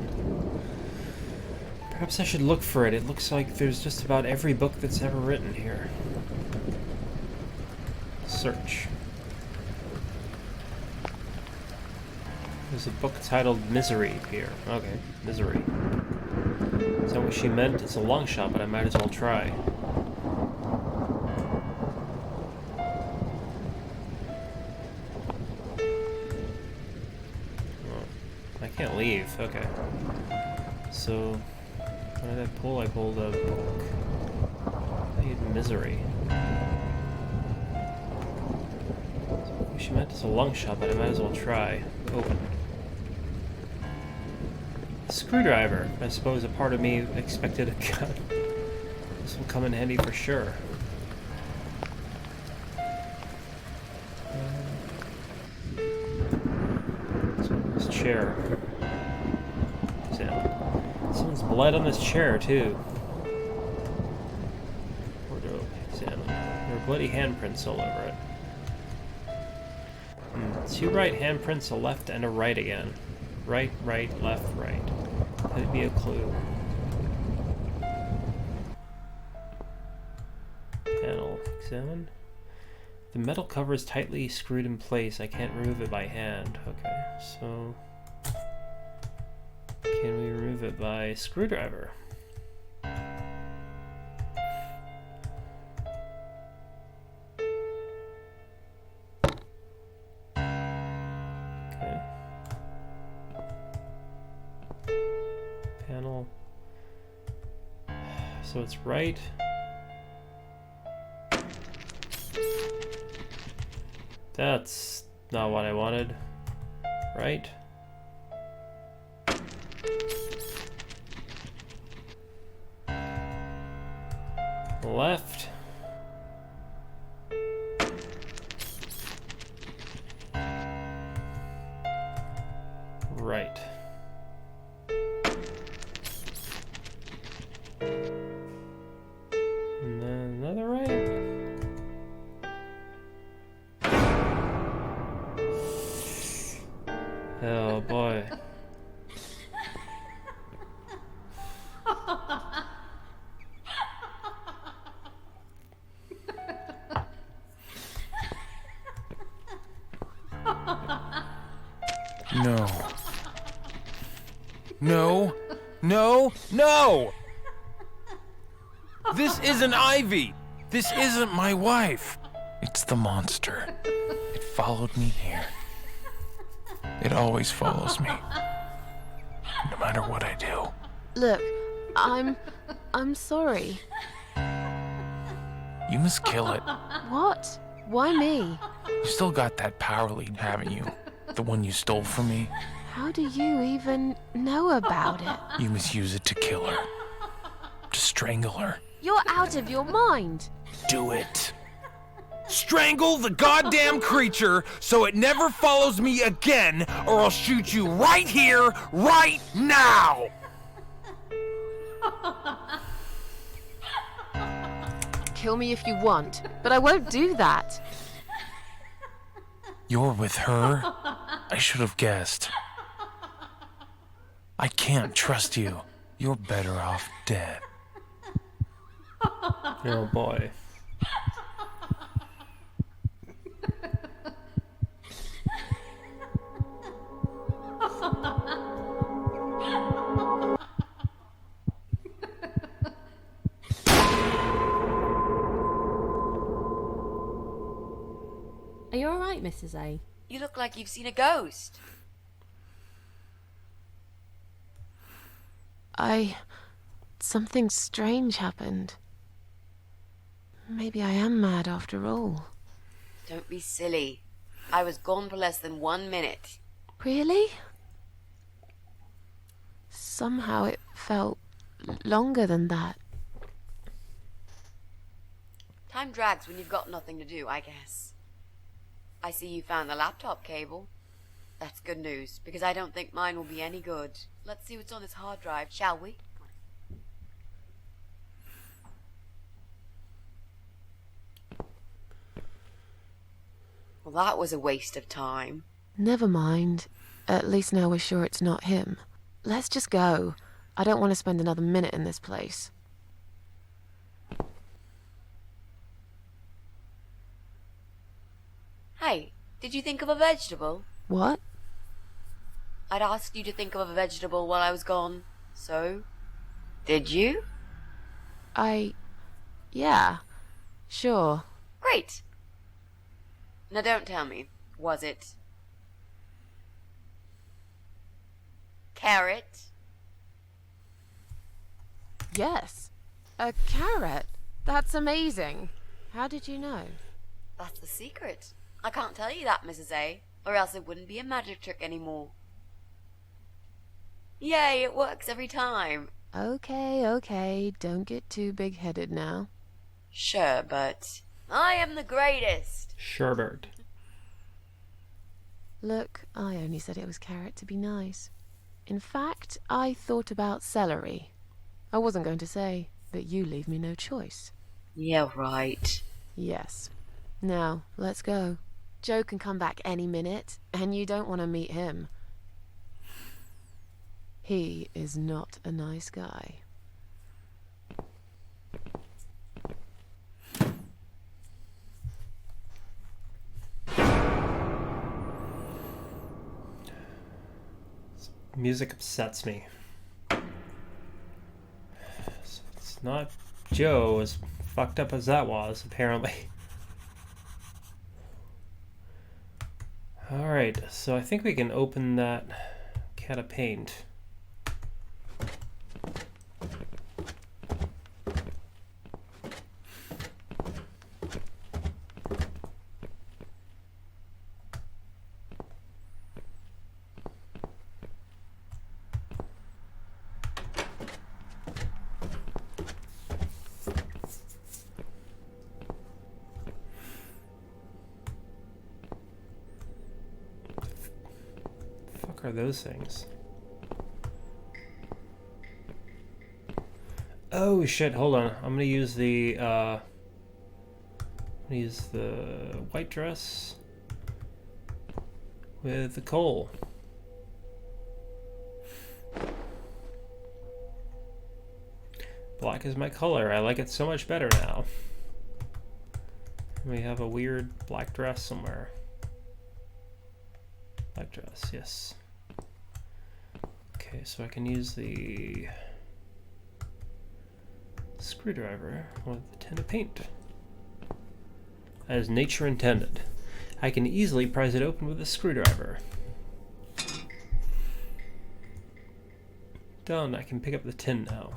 A: Perhaps I should look for it. It looks like there's just about every book that's ever written here. Search. There's a book titled Misery here. Okay, Misery. Is that what she meant? It's a long shot, but I might as well try. Oh, I can't leave. Okay. So, what did I pull? I pulled a book. I need Misery. She meant it's a long shot, but I might as well try. Open. Screwdriver. I suppose a part of me expected a gun. This will come in handy for sure. This chair. Someone's blood on this chair, too. Wardrobe. Examine. There are bloody handprints all over it. 2 right handprints, a left and a right again. Right, right, left, right. Could be a clue. Panel. Examine. The metal cover is tightly screwed in place. I can't remove it by hand. Okay, so... can we remove it by screwdriver? Panel. So it's right. That's not what I wanted. Right. Left. Right. And then another right. Oh boy.
G: No. No. No. No! This isn't Ivy! This isn't my wife! It's the monster. It followed me here. It always follows me. No matter what I do.
C: Look, I'm sorry.
G: You must kill it.
C: What? Why me?
G: You still got that power lead, haven't you? The one you stole from me?
C: How do you even know about it?
G: You must use it to kill her. To strangle her.
C: You're out of your mind.
G: Do it. Strangle the goddamn creature so it never follows me again, or I'll shoot you right here, right now!
C: Kill me if you want, but I won't do that.
G: You're with her? I should have guessed. I can't trust you. You're better off dead.
A: Oh boy.
H: Are you alright, Mrs. A?
B: You look like you've seen a ghost.
C: Something strange happened. Maybe I am mad after all.
B: Don't be silly. I was gone for less than 1 minute.
C: Really? Somehow it felt longer than that.
B: Time drags when you've got nothing to do, I guess. I see you found the laptop cable. That's good news, because I don't think mine will be any good. Let's see what's on this hard drive, shall we? Well, that was a waste of time.
C: Never mind. At least now we're sure it's not him. Let's just go. I don't want to spend another minute in this place.
B: Hey, did you think of a vegetable?
C: What?
B: I'd asked you to think of a vegetable while I was gone. So, did you?
C: Yeah, sure.
B: Great. Now don't tell me, was it carrot?
C: Yes. A carrot. That's amazing. How did you know?
B: That's the secret. I can't tell you that, Mrs. A, or else it wouldn't be a magic trick anymore. Yay, it works every time.
C: Okay, don't get too big-headed now.
B: Sure, but I am the greatest.
A: Sherbert.
C: Look, I only said it was carrot to be nice. In fact, I thought about celery. I wasn't going to say, but you leave me no choice.
B: Yeah, right.
C: Yes. Now, let's go. Joe can come back any minute, and you don't want to meet him. He is not a nice guy.
A: Music upsets me. It's not Joe, as fucked up as that was, apparently. Alright, so I think we can open that can of paint. Are those things? Oh shit, hold on. I'm gonna use the white dress with the coal. Black is my color. I like it so much better now. We have a weird black dress somewhere. Black dress, yes. Okay, so I can use the screwdriver with the tin of paint. As nature intended. I can easily prise it open with a screwdriver. Done, I can pick up the tin now.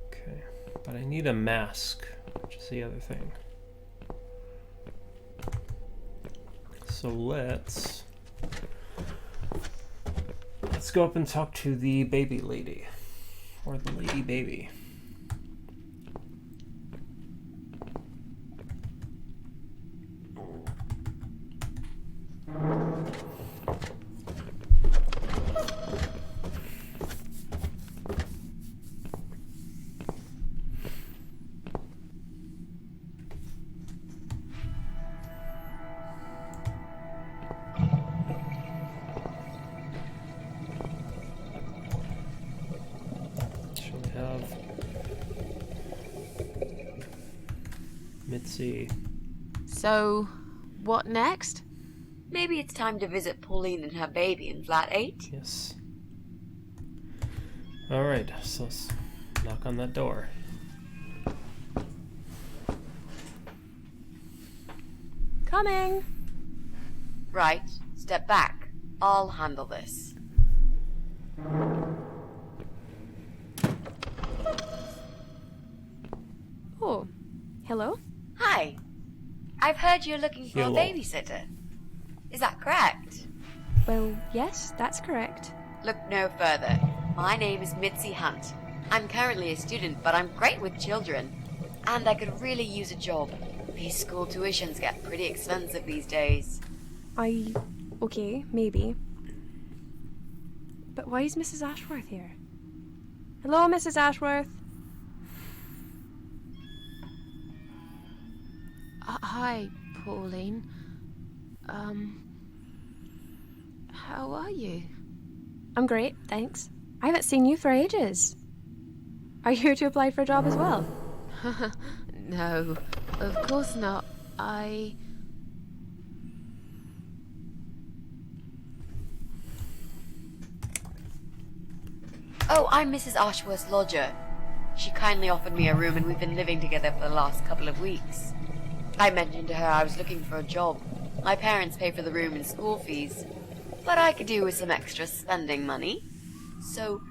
A: Okay, but I need a mask, which is the other thing. So let's go up and talk to the baby lady, or the lady baby. Mitzi.
C: So, what next?
B: Maybe it's time to visit Pauline and her baby in flat 8?
A: Yes. Alright, so let's knock on that door.
H: Coming!
B: Right, step back. I'll handle this.
H: Oh, hello?
B: Hi. I've heard you're looking for
A: Hello.
B: a babysitter. Is that correct?
H: Well, yes, that's correct.
B: Look no further. My name is Mitzi Hunt. I'm currently a student, but I'm great with children. And I could really use a job. These school tuitions get pretty expensive these days.
H: Okay, maybe. But why is Mrs. Ashworth here? Hello, Mrs. Ashworth?
C: Hi, Pauline. How are you?
H: I'm great, thanks. I haven't seen you for ages. Are you here to apply for a job as well?
C: No, of course not.
B: Oh, I'm Mrs. Ashworth's lodger. She kindly offered me a room and we've been living together for the last couple of weeks. I mentioned to her I was looking for a job. My parents pay for the room and school fees, but I could do with some extra spending money. So,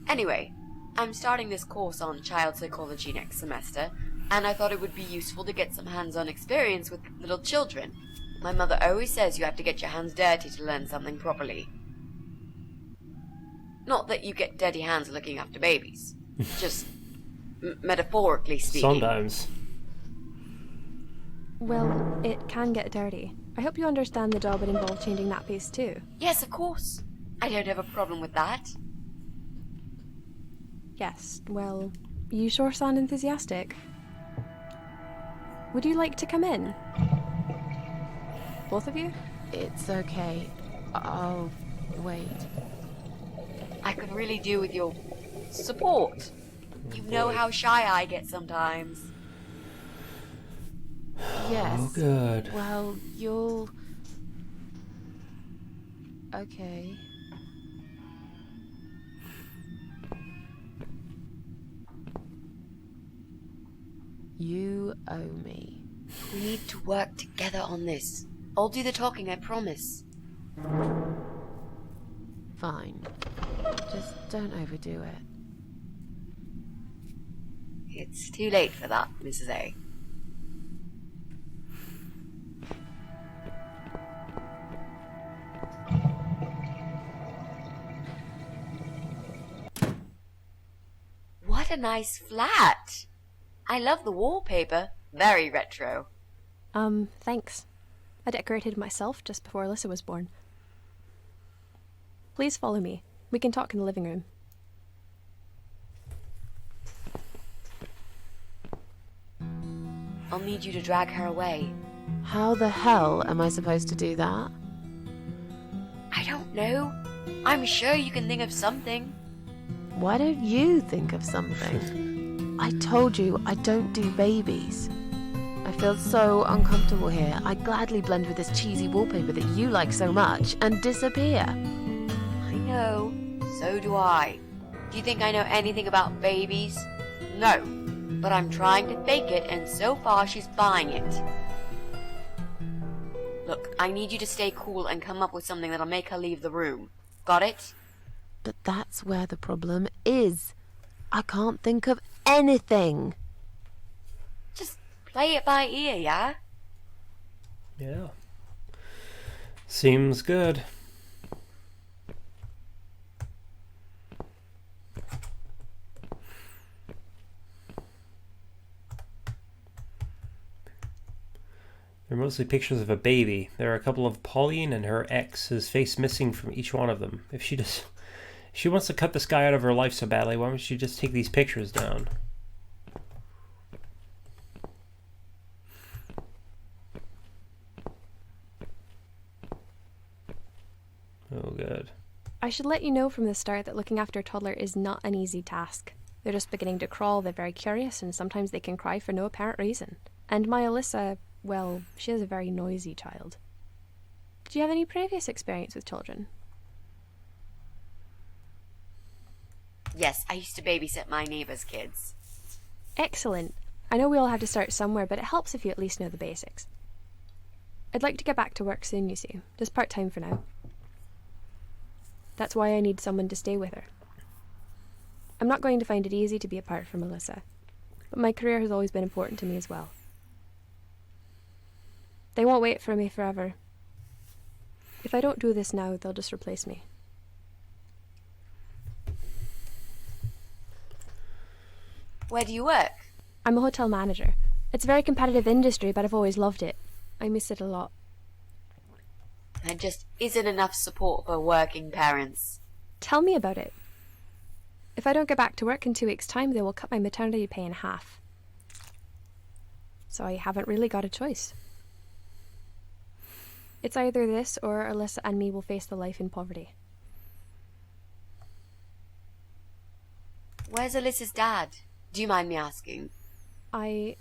B: anyway, I'm starting this course on child psychology next semester, and I thought it would be useful to get some hands-on experience with little children. My mother always says you have to get your hands dirty to learn something properly. Not that you get dirty hands looking after babies. Just metaphorically speaking.
A: Sometimes.
H: Well, it can get dirty. I hope you understand the job would involve changing nappies too.
B: Yes, of course. I don't have a problem with that.
H: Yes, well, you sure sound enthusiastic. Would you like to come in? Both of you?
C: It's okay. I'll wait.
B: I could really do with your support. You know how shy I get sometimes.
C: Yes.
A: Oh, good.
C: Well, you'll... Okay. You owe me.
B: We need to work together on this. I'll do the talking, I promise.
C: Fine. Just don't overdo it.
B: It's too late for that, Mrs. A. What a nice flat! I love the wallpaper. Very retro.
H: Thanks. I decorated myself just before Alyssa was born. Please follow me. We can talk in the living room.
B: I'll need you to drag her away.
C: How the hell am I supposed to do that?
B: I don't know. I'm sure you can think of something.
C: Why don't you think of something? I told you I don't do babies. I feel so uncomfortable here. I'd gladly blend with this cheesy wallpaper that you like so much and disappear.
B: I know. So do I. Do you think I know anything about babies? No. But I'm trying to fake it, and so far she's buying it. Look, I need you to stay cool and come up with something that'll make her leave the room. Got it?
C: But that's where the problem is. I can't think of anything.
B: Just play it by ear, yeah?
A: Yeah. Seems good. They're mostly pictures of a baby. There are a couple of Pauline and her ex, his face missing from each one of them. If she wants to cut this guy out of her life so badly, why don't she just take these pictures down? Oh, good.
H: I should let you know from the start that looking after a toddler is not an easy task. They're just beginning to crawl, they're very curious, and sometimes they can cry for no apparent reason. And my Alyssa, well, she is a very noisy child. Do you have any previous experience with children?
B: Yes, I used to babysit my neighbour's kids.
H: Excellent. I know we all have to start somewhere, but it helps if you at least know the basics. I'd like to get back to work soon, you see. Just part-time for now. That's why I need someone to stay with her. I'm not going to find it easy to be apart from Alyssa, but my career has always been important to me as well. They won't wait for me forever. If I don't do this now, they'll just replace me.
B: Where do you work?
H: I'm a hotel manager. It's a very competitive industry, but I've always loved it. I miss it a lot.
B: There just isn't enough support for working parents.
H: Tell me about it. If I don't get back to work in 2 weeks' time, they will cut my maternity pay in half. So I haven't really got a choice. It's either this or Alyssa and me will face the life in poverty.
B: Where's Alyssa's dad? Do you mind me asking?
H: I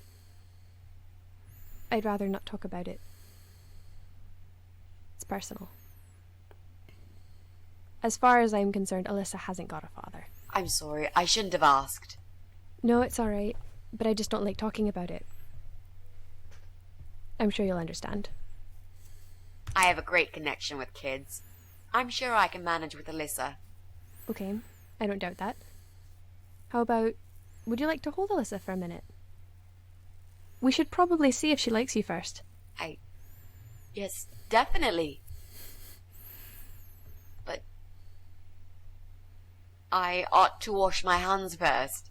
H: I'd rather not talk about it. It's personal. As far as I'm concerned, Alyssa hasn't got a father.
B: I'm sorry, I shouldn't have asked.
H: No, it's alright, but I just don't like talking about it. I'm sure you'll understand.
B: I have a great connection with kids. I'm sure I can manage with Alyssa.
H: Okay, I don't doubt that. How about, would you like to hold Alyssa for a minute? We should probably see if she likes you first.
B: Yes, definitely. But I ought to wash my hands first.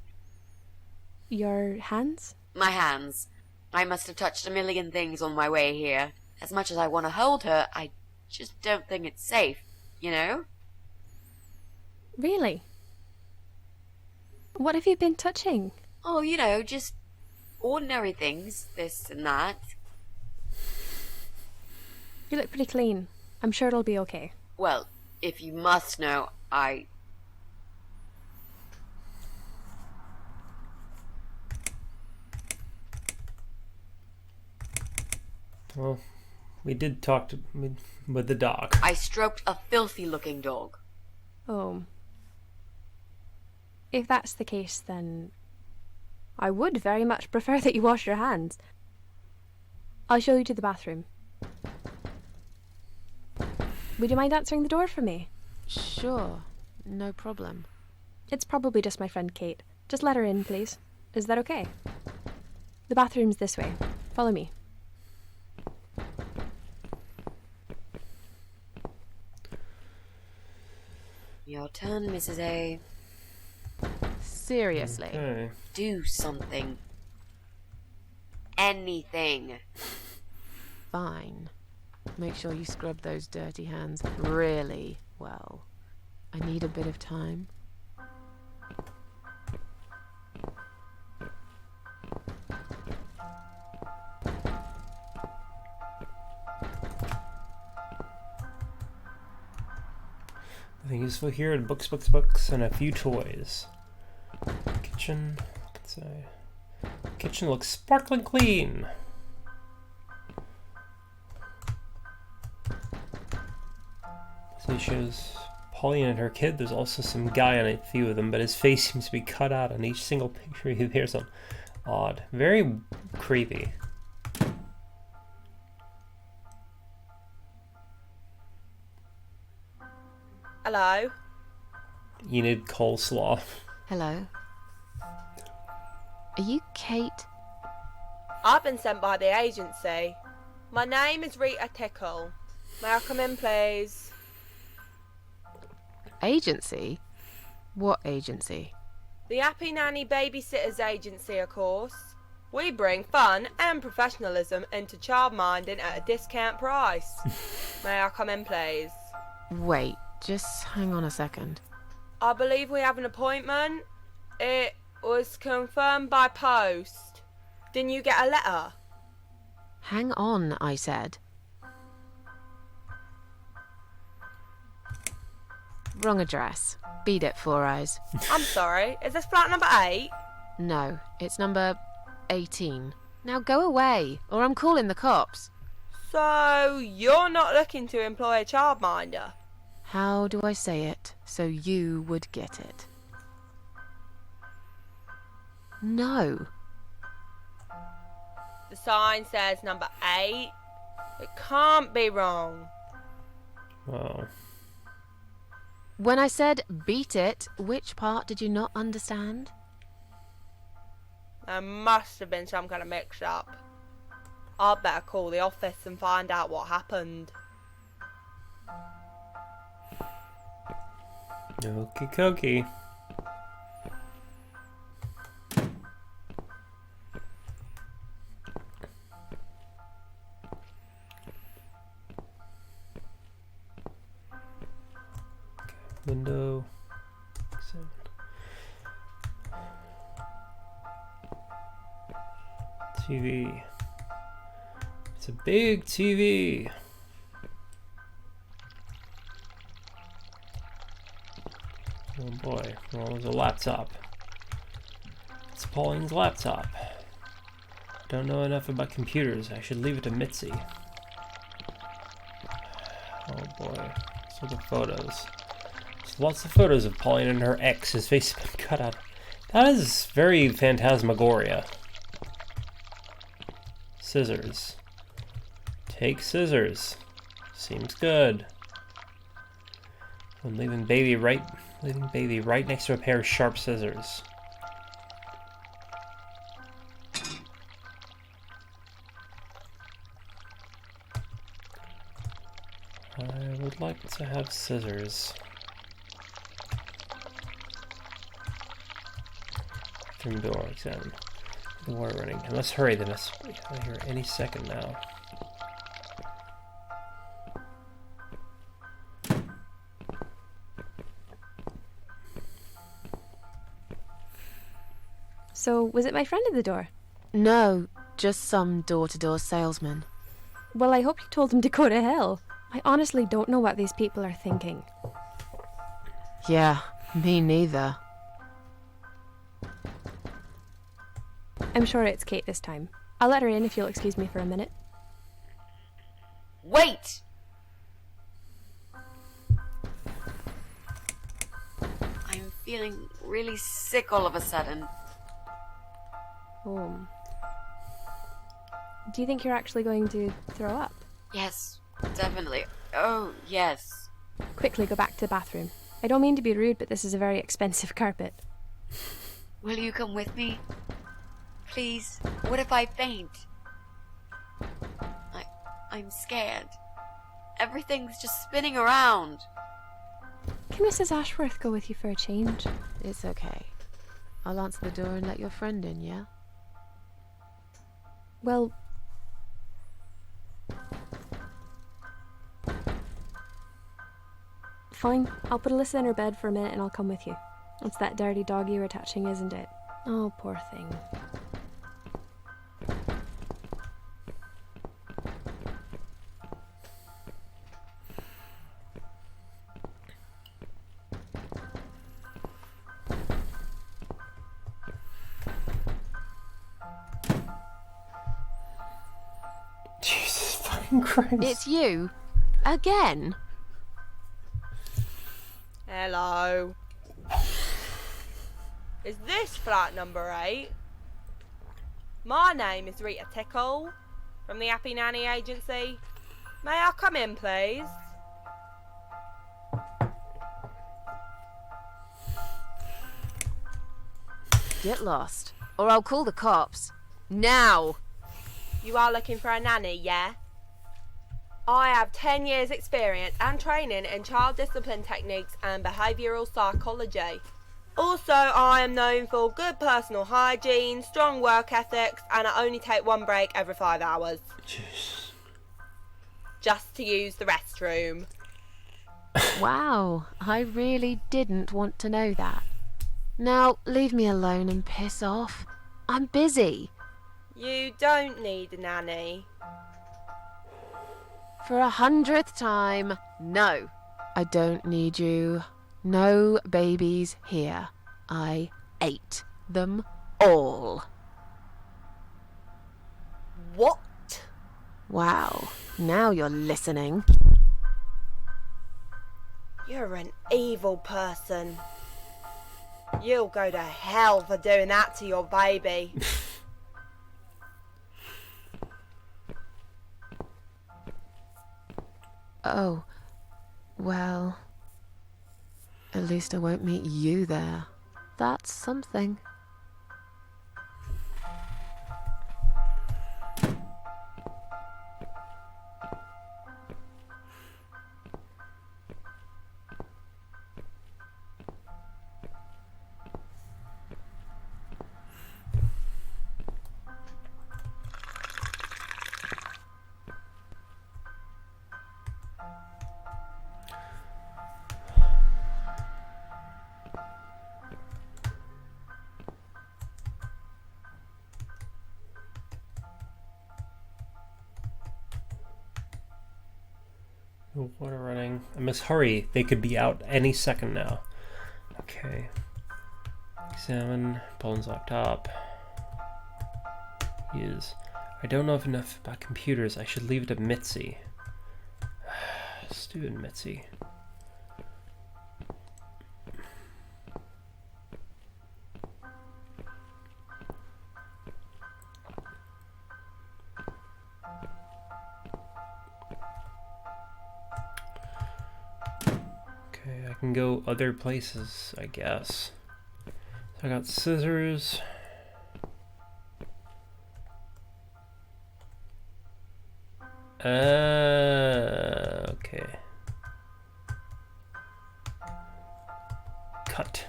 H: Your hands?
B: My hands. I must have touched a million things on my way here. As much as I want to hold her, I just don't think it's safe, you know?
H: Really? What have you been touching?
B: Oh, you know, just ordinary things, this and that.
H: You look pretty clean. I'm sure it'll be okay.
B: Well, if you must know,
A: Well, we did talk with the dog.
B: I stroked a filthy-looking dog.
H: Oh. If that's the case, then I would very much prefer that you wash your hands. I'll show you to the bathroom. Would you mind answering the door for me?
C: Sure, no problem.
H: It's probably just my friend Kate. Just let her in, please. Is that okay? The bathroom's this way. Follow me.
B: Your turn, Mrs. A.
C: Seriously.
A: Okay.
B: Do something. Anything.
C: Fine. Make sure you scrub those dirty hands really well. I need a bit of time.
A: Nothing useful here, and books, and a few toys. Kitchen. What's that? Kitchen looks sparkling clean. So he shows Pauline and her kid. There's also some guy on a few of them, but his face seems to be cut out on each single picture he appears on. Odd. Very creepy.
I: Hello?
A: Enid Coleslaw.
C: Hello? Are you Kate?
I: I've been sent by the agency. My name is Rita Tickle. May I come in, please?
C: Agency? What agency?
I: The Happy Nanny Babysitters Agency, of course. We bring fun and professionalism into childminding at a discount price. May I come in, please?
C: Wait, just hang on a second.
I: I believe we have an appointment. It was confirmed by post. Didn't you get a letter?
C: Hang on, I said. Wrong address. Beat it, Four Eyes.
I: I'm sorry, is this flat number 8?
C: No, it's number 18. Now go away, or I'm calling the cops.
I: So, you're not looking to employ a childminder?
C: How do I say it so you would get it? No.
I: The sign says number 8. It can't be wrong.
A: Wow.
C: When I said beat it, which part did you not understand?
I: There must have been some kind of mix-up. I'd better call the office and find out what happened.
A: Okie dokie. Window 7. TV. It's a big TV. Oh boy. Well, there's a laptop. It's Pauline's laptop. Don't know enough about computers. I should leave it to Mitzi. Oh boy. So the photos. There's lots of photos of Pauline and her ex. His face has been cut out. That is very phantasmagoria. Scissors. Take scissors. Seems good. I'm leaving baby right next to a pair of sharp scissors. I would like to have scissors. Bathroom door, examine. The water running. I must hurry, they must be out here any second now.
H: So, was it my friend at the door?
C: No, just some door-to-door salesman.
H: Well, I hope you told him to go to hell. I honestly don't know what these people are thinking.
C: Yeah, me neither.
H: I'm sure it's Kate this time. I'll let her in if you'll excuse me for a minute.
B: Wait! I'm feeling really sick all of a sudden.
H: Oh. Do you think you're actually going to throw up?
B: Yes, definitely. Oh, yes.
H: Quickly go back to the bathroom. I don't mean to be rude, but this is a very expensive carpet.
B: Will you come with me? Please? What if I faint? I'm scared. Everything's just spinning around.
H: Can Mrs. Ashworth go with you for a change?
C: It's okay. I'll answer the door and let your friend in, yeah?
H: Well... Fine. I'll put Alyssa in her bed for a minute and I'll come with you. It's that dirty dog you were touching, isn't it? Oh, poor thing.
A: Jesus fucking Christ.
C: It's you? Again?
I: Hello. Is this flat number 8? My name is Rita Tickle from the Happy Nanny Agency. May I come in, please?
C: Get lost, or I'll call the cops. Now!
I: You are looking for a nanny, yeah? I have 10 years experience and training in child discipline techniques and behavioural psychology. Also, I am known for good personal hygiene, strong work ethics, and I only take one break every 5 hours.
A: Jeez.
I: Just to use the restroom.
C: Wow, I really didn't want to know that. Now, leave me alone and piss off. I'm busy.
I: You don't need a nanny.
C: For 100th time, no. I don't need you. No babies here. I ate them all.
I: What?
C: Wow, now you're listening.
I: You're an evil person. You'll go to hell for doing that to your baby.
C: Oh, well, at least I won't meet you there. That's something.
A: Water running. I must hurry. They could be out any second now. Okay. Examine. Bones laptop. use. I don't know enough about computers. I should leave it to Mitzi. Stupid Mitzi. Okay, I can go other places, I guess. So I got scissors. Okay. Cut.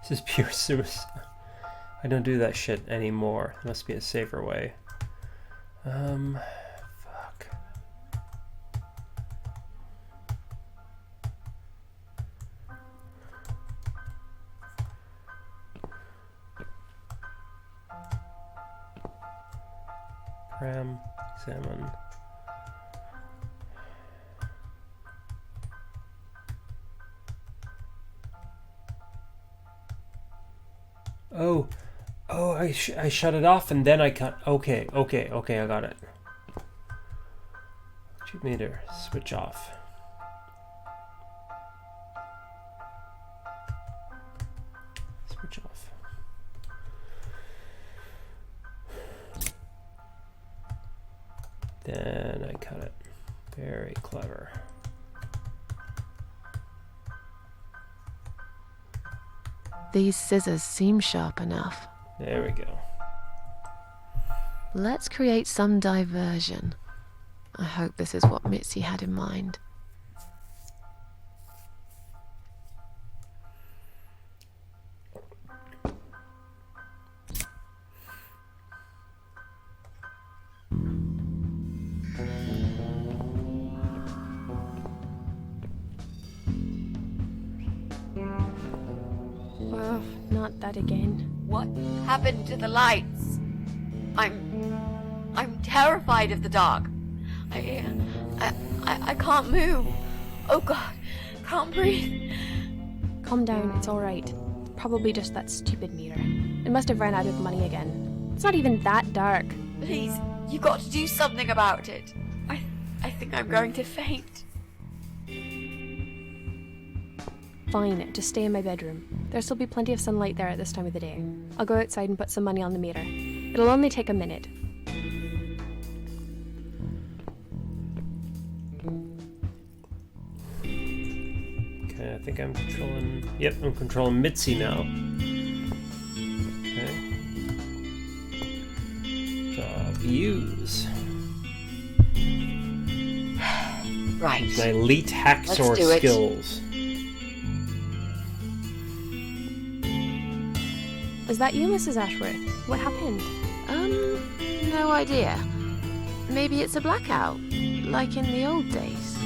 A: This is pure suicide. I don't do that shit anymore. There must be a safer way. Fuck. Cram, examine. Oh, I shut it off and then I cut. Okay, I got it. 2 meter, switch off. Switch off. Then I cut it. Very clever.
C: These scissors seem sharp enough.
A: There we go.
C: Let's create some diversion. I hope this is what Mitzi had in mind.
H: Oh, not that again.
B: What happened to the lights? I'm terrified of the dark. I can't move. Oh God, can't breathe.
H: Calm down, it's alright. Probably just that stupid mirror. It must have run out of money again. It's not even that dark.
B: Please, you got to do something about it. I think I'm going to faint.
H: Fine, just stay in my bedroom. There'll still be plenty of sunlight there at this time of the day. I'll go outside and put some money on the meter. It'll only take a minute.
A: Okay, I think I'm controlling... Yep, I'm controlling Mitzi now. Okay. Views.
B: Right.
A: My elite hacksaw skills.
H: Is that you, Mrs. Ashworth? What happened?
C: No idea. Maybe it's a blackout, like in the old days.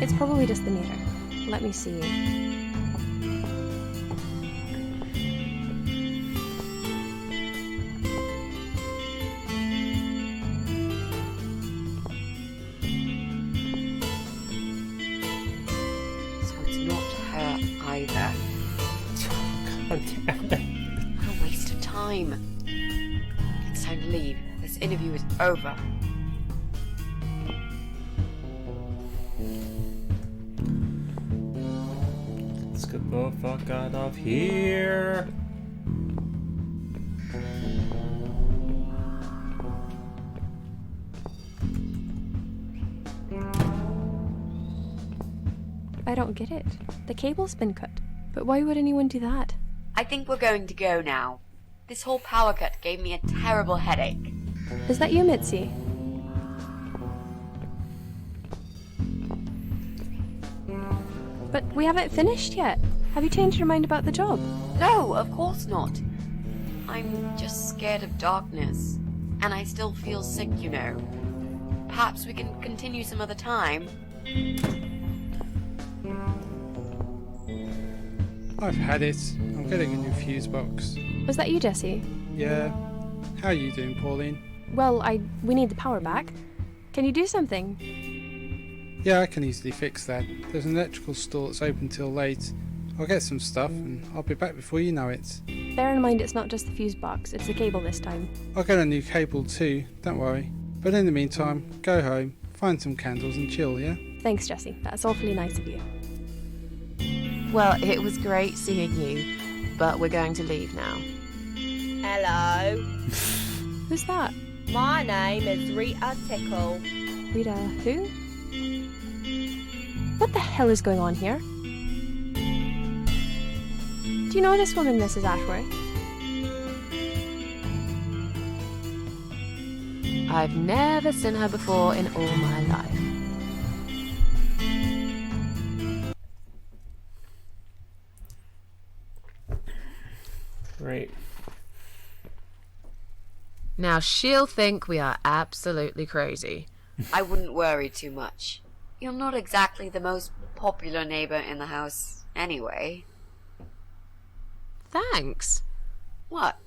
H: It's probably just the meter. Let me see.
B: So it's not her either.
A: God damn it.
B: What a waste of time. It's time to leave. This interview is over.
A: Let's get the fuck out of here.
H: I don't get it. The cable's been cut. But why would anyone do that?
B: I think we're going to go now. This whole power cut gave me a terrible headache.
H: Is that you, Mitzi? But we haven't finished yet. Have you changed your mind about the job?
B: No, of course not. I'm just scared of darkness. And I still feel sick, you know. Perhaps we can continue some other time.
F: I've had it. I'm getting a new fuse box.
H: Was that you, Jesse?
F: Yeah. How are you doing, Pauline?
H: Well, we need the power back. Can you do something?
F: Yeah, I can easily fix that. There's an electrical store that's open till late. I'll get some stuff and I'll be back before you know it.
H: Bear in mind it's not just the fuse box, it's the cable this time.
F: I'll get a new cable too, don't worry. But in the meantime, go home, find some candles and chill, yeah?
H: Thanks, Jessie. That's awfully nice of you.
C: Well, it was great seeing you, but we're going to leave now.
I: Hello.
H: Who's that?
I: My name is Rita Tickle.
H: Rita who? What the hell is going on here? Do you know this woman, Mrs. Ashworth?
C: I've never seen her before in all my life.
A: Right.
C: Now she'll think we are absolutely crazy.
B: I wouldn't worry too much. You're not exactly the most popular neighbor in the house anyway.
C: Thanks.
B: What?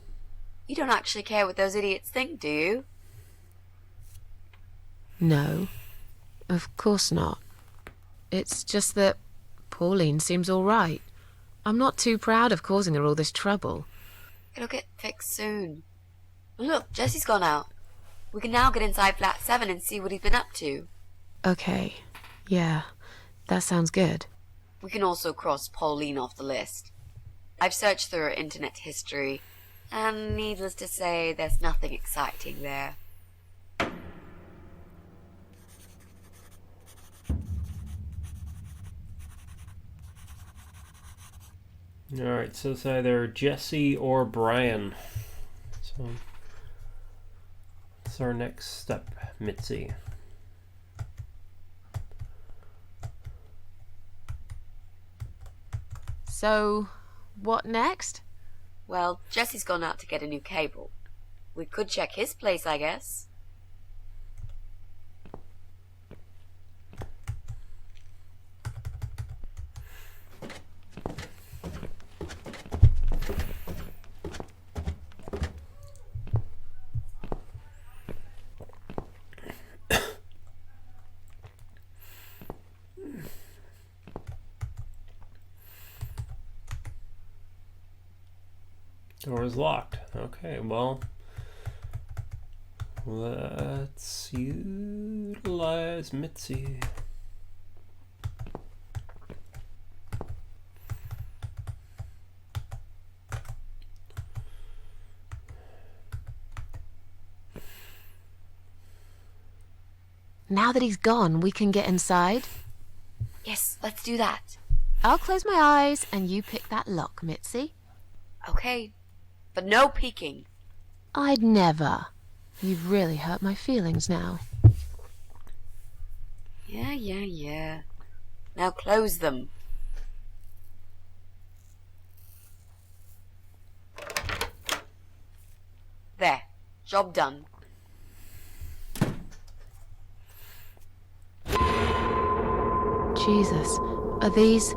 B: You don't actually care what those idiots think, do you?
C: No, of course not. It's just that Pauline seems all right. I'm not too proud of causing her all this trouble.
B: It'll get fixed soon. Look, Jesse's gone out. We can now get inside flat 7 and see what he's been up to.
C: Okay, yeah, that sounds good.
B: We can also cross Pauline off the list. I've searched through her internet history, and needless to say, there's nothing exciting there.
A: Alright, so it's either Jesse or Brian. So, what's our next step, Mitzi?
C: So, what next?
B: Well, Jesse's gone out to get a new cable. We could check his place, I guess.
A: Door is locked. Okay, well, let's utilize Mitzi.
C: Now that he's gone, we can get inside.
B: Yes, let's do that.
C: I'll close my eyes and you pick that lock, Mitzi.
B: Okay, but no peeking.
C: I'd never. You've really hurt my feelings now.
B: Yeah. Now close them. There, job done.
C: Jesus, are these...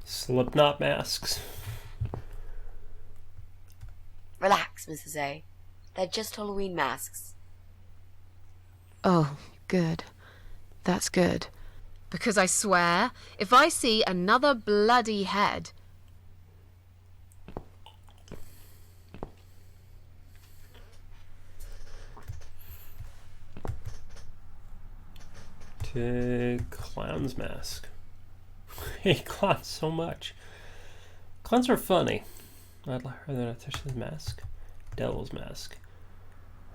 A: Slipknot masks.
B: Relax, Mrs. A. They're just Halloween masks.
C: Oh, good. That's good. Because I swear, if I see another bloody head...
A: Take clown's mask. I hate clowns so much. Clowns are funny. I'd rather not touch this mask. Devil's mask.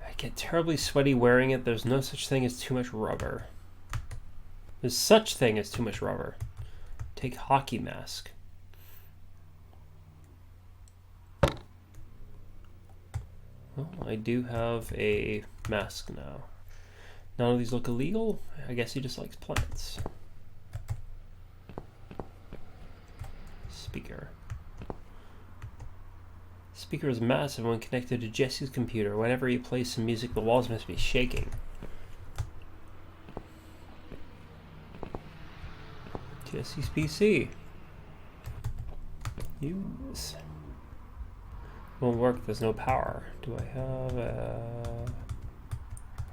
A: I get terribly sweaty wearing it. There's no such thing as too much rubber. There's such thing as too much rubber. Take hockey mask. Well, I do have a mask now. None of these look illegal. I guess he just likes plants. Speaker. Speaker is massive when connected to Jesse's computer. Whenever he plays some music, the walls must be shaking. Jesse's PC. Use. Won't work, there's no power. Do I have a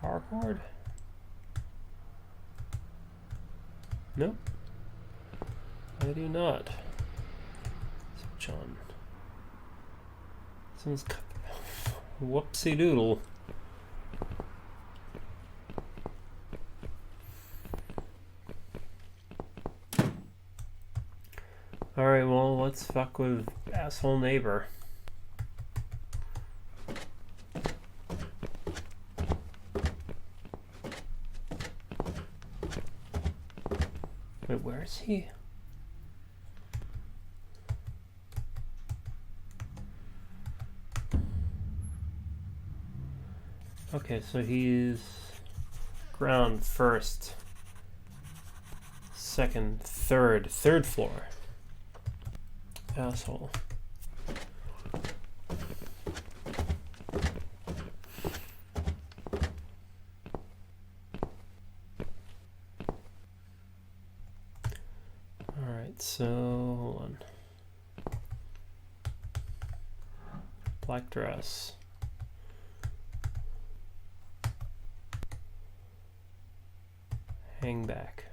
A: power cord? Nope. I do not. Switch on. Someone's whoopsie doodle. Alright, well, let's fuck with asshole neighbor. Wait, where is he? Okay, so he's ground first, second, third floor. Asshole. Alright, so hold on. Black dress. Hang back.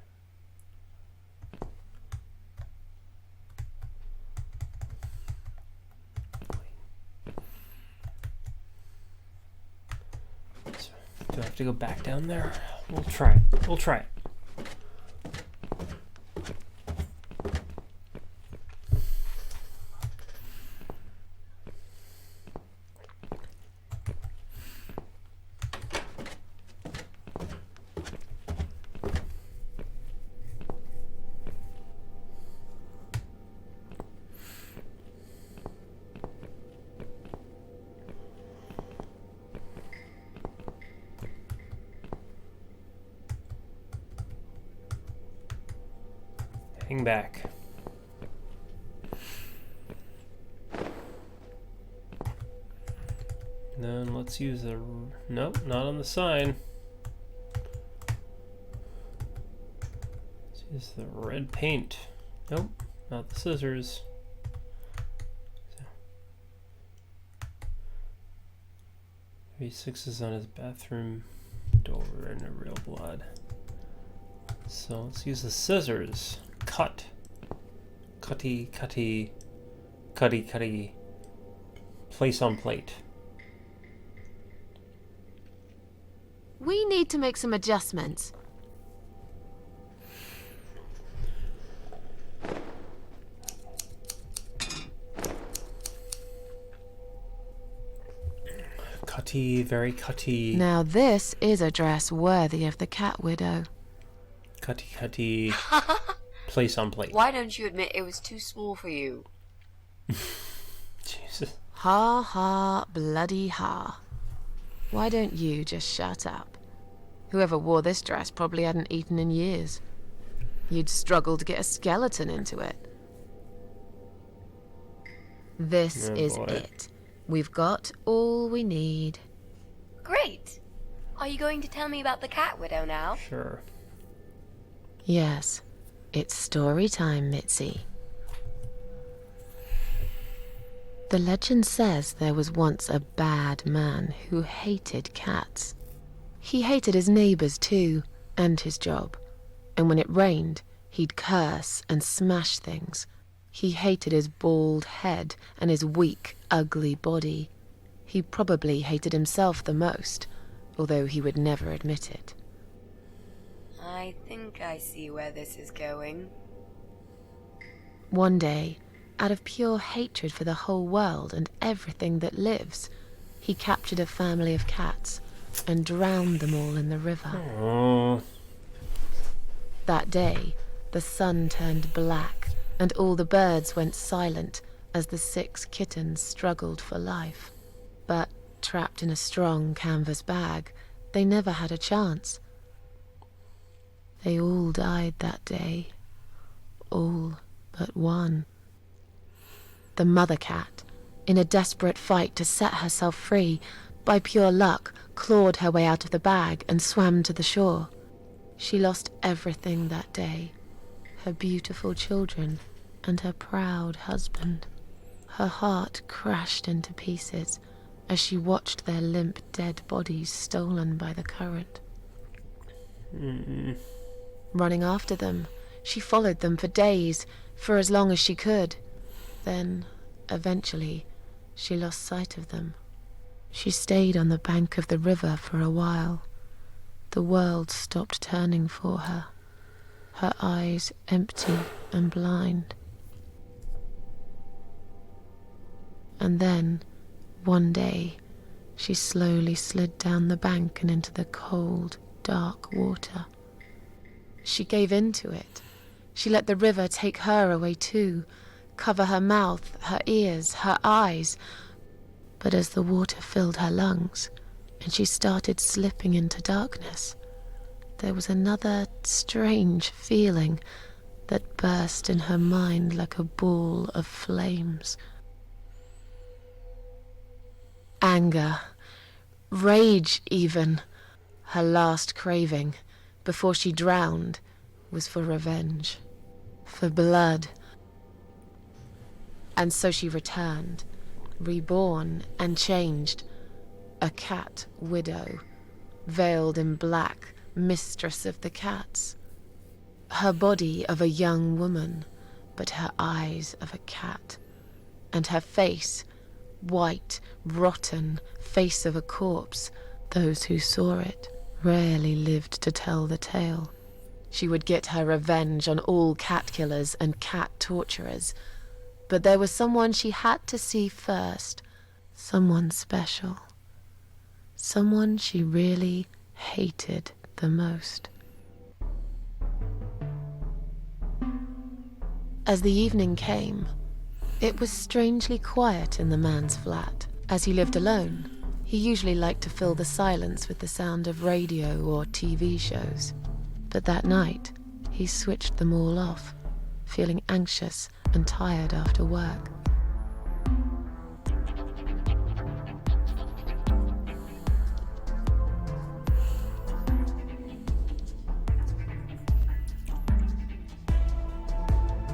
A: So, do I have to go back down there? We'll try it. We'll try it. Hang back. Then let's use the... Nope, not on the sign. Let's use the red paint. Nope, not the scissors. V6 is on his bathroom door in the real blood. So let's use the scissors. Cut. Cutty, cutty. Cutty, cutty. Place on plate.
C: We need to make some adjustments.
A: Cutty, very cutty.
C: Now this is a dress worthy of the cat widow.
A: Cutty, cutty. Place on plate.
B: Why don't you admit it was too small for you?
A: Jesus.
C: Ha ha, bloody ha. Why don't you just shut up? Whoever wore this dress probably hadn't eaten in years. You'd struggle to get a skeleton into it. This
A: Oh,
C: is
A: boy.
C: it. We've got all we need.
B: Great. Are you going to tell me about the cat widow now?
A: Sure.
C: Yes, it's story time, Mitzi. The legend says there was once a bad man who hated cats. He hated his neighbours too, and his job. And when it rained, he'd curse and smash things. He hated his bald head and his weak, ugly body. He probably hated himself the most, although he would never admit it.
B: I think I see where this is going.
C: One day, out of pure hatred for the whole world and everything that lives, he captured a family of cats and drowned them all in the river.
A: Oh.
C: That day, the sun turned black and all the birds went silent as the 6 kittens struggled for life. But trapped in a strong canvas bag, they never had a chance. They all died that day. All but one. The mother cat, in a desperate fight to set herself free, by pure luck, clawed her way out of the bag and swam to the shore. She lost everything that day. Her beautiful children and her proud husband. Her heart crashed into pieces as she watched their limp dead bodies stolen by the current.
A: Mm-mm.
C: Running after them, she followed them for days, for as long as she could. Then, eventually, she lost sight of them. She stayed on the bank of the river for a while. The world stopped turning for her, her eyes empty and blind. And then, one day, she slowly slid down the bank and into the cold, dark water. She gave in to it. She let the river take her away too, cover her mouth, her ears, her eyes. But as the water filled her lungs, and she started slipping into darkness, there was another strange feeling that burst in her mind like a ball of flames. Anger, rage even. Her last craving, before she drowned, was for revenge, for blood. And so she returned, reborn and changed, a cat widow, veiled in black, mistress of the cats. Her body of a young woman, but her eyes of a cat, and her face, white, rotten, face of a corpse. Those who saw it rarely lived to tell the tale. She would get her revenge on all cat killers and cat torturers. But there was someone she had to see first, someone special, someone she really hated the most. As the evening came, it was strangely quiet in the man's flat. As he lived alone, he usually liked to fill the silence with the sound of radio or TV shows. But that night, he switched them all off, feeling anxious and tired after work.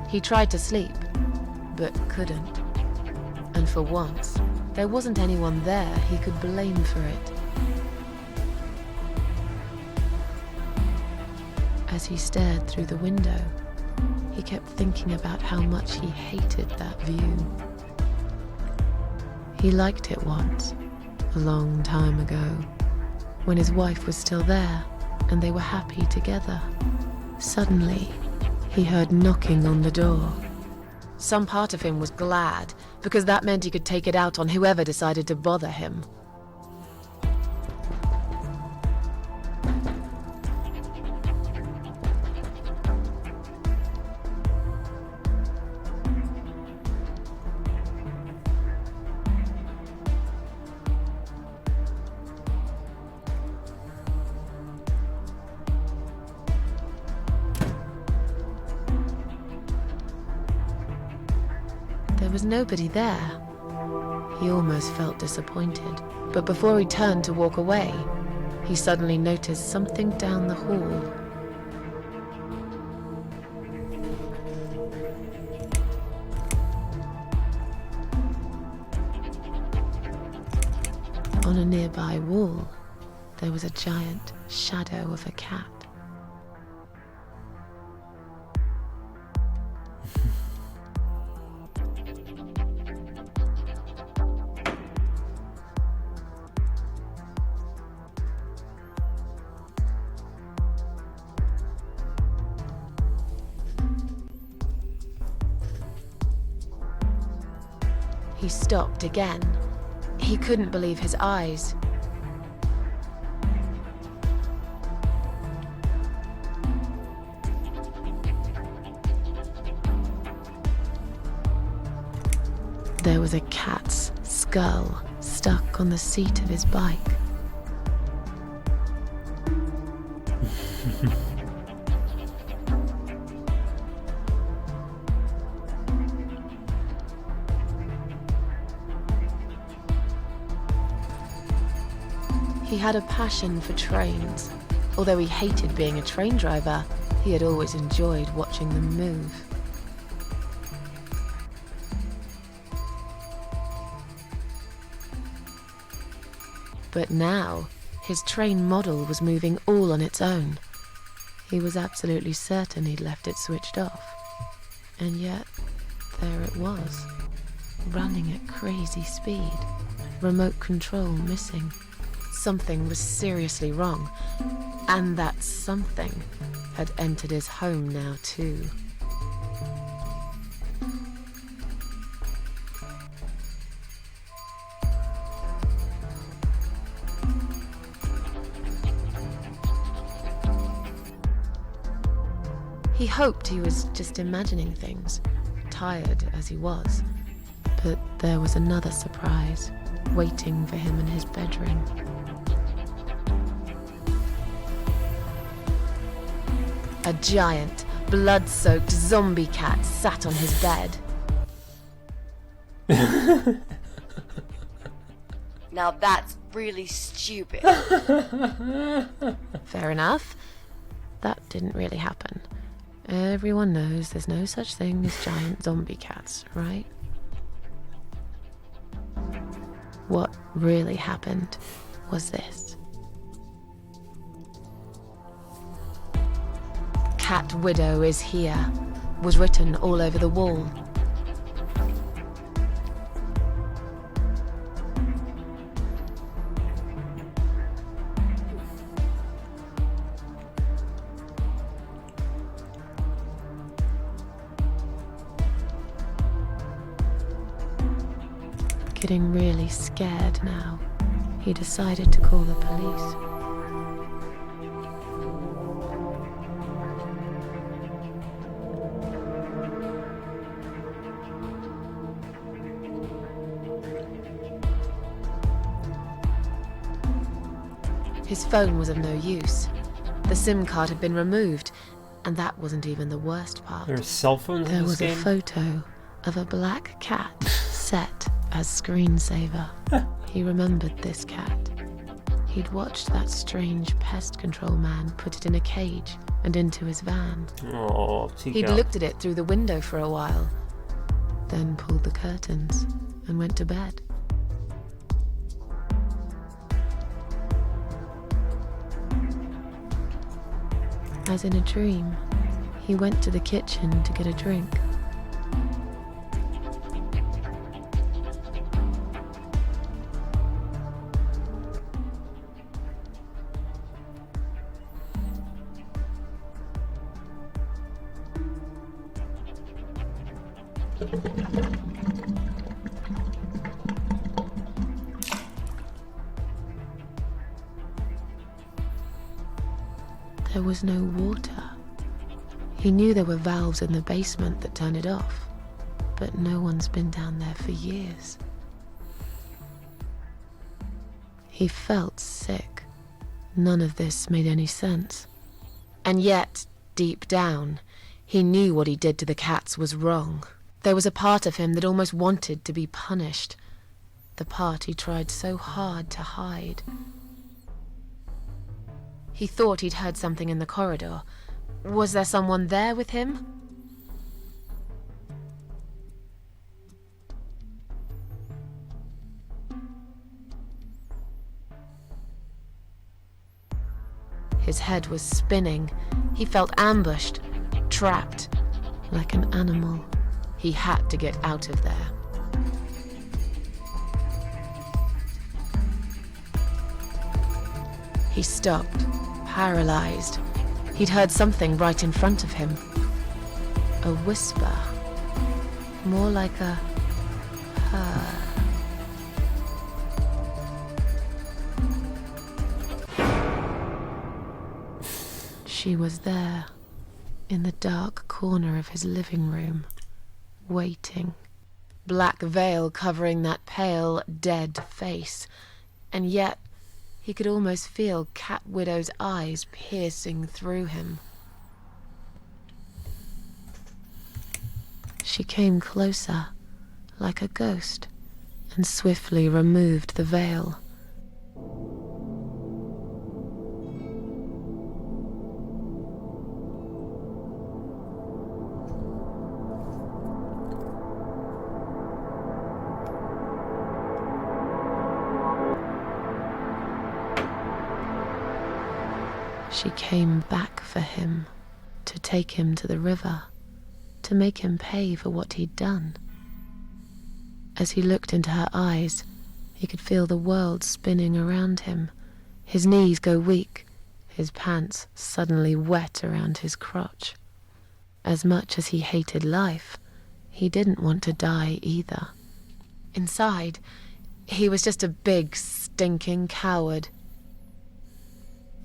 C: He tried to sleep, but couldn't. And for once, there wasn't anyone there he could blame for it. As he stared through the window, he kept thinking about how much he hated that view. He liked it once, a long time ago, when his wife was still there and they were happy together. Suddenly, he heard knocking on the door. Some part of him was glad, because that meant he could take it out on whoever decided to bother him. There was nobody there. He almost felt disappointed, but before he turned to walk away, he suddenly noticed something down the hall. On a nearby wall, there was a giant shadow of a cat. He stopped again. He couldn't believe his eyes. There was a cat's skull stuck on the seat of his bike. He had a passion for trains. Although he hated being a train driver, he had always enjoyed watching them move. But now, his train model was moving all on its own. He was absolutely certain he'd left it switched off. And yet, there it was, running at crazy speed, remote control missing. Something was seriously wrong, and that something had entered his home now too. He hoped he was just imagining things, tired as he was. But there was another surprise waiting for him in his bedroom. A giant, blood-soaked zombie cat sat on his bed.
B: Now that's really stupid.
C: Fair enough. That didn't really happen. Everyone knows there's no such thing as giant zombie cats, right? What really happened was this. Cat Widow is here was written all over the wall. Getting really scared now, he decided to call the police. His phone was of no use. The SIM card had been removed, and that wasn't even the worst part.
A: There are cell phones in
C: There
A: this
C: was
A: game?
C: a photo of a black cat set as screensaver. He remembered this cat. He'd watched that strange pest control man put it in a cage and into his van.
A: Oh,
C: He'd looked at it through the window for a while, then pulled the curtains and went to bed. As in a dream, he went to the kitchen to get a drink. There was no water. He knew there were valves in the basement that turned it off, but no one's been down there for years. He felt sick. None of this made any sense. And yet, deep down, he knew what he did to the cats was wrong. There was a part of him that almost wanted to be punished. The part he tried so hard to hide. He thought he'd heard something in the corridor. Was there someone there with him? His head was spinning. He felt ambushed, trapped, like an animal. He had to get out of there. He stopped, paralyzed. He'd heard something right in front of him. A whisper. More like a purr. She was there, in the dark corner of his living room, waiting. Black veil covering that pale, dead face. And yet, he could almost feel Cat Widow's eyes piercing through him. She came closer, like a ghost, and swiftly removed the veil. She came back for him, to take him to the river, to make him pay for what he'd done. As he looked into her eyes, he could feel the world spinning around him, his knees go weak, his pants suddenly wet around his crotch. As much as he hated life, he didn't want to die either. Inside, he was just a big, stinking coward.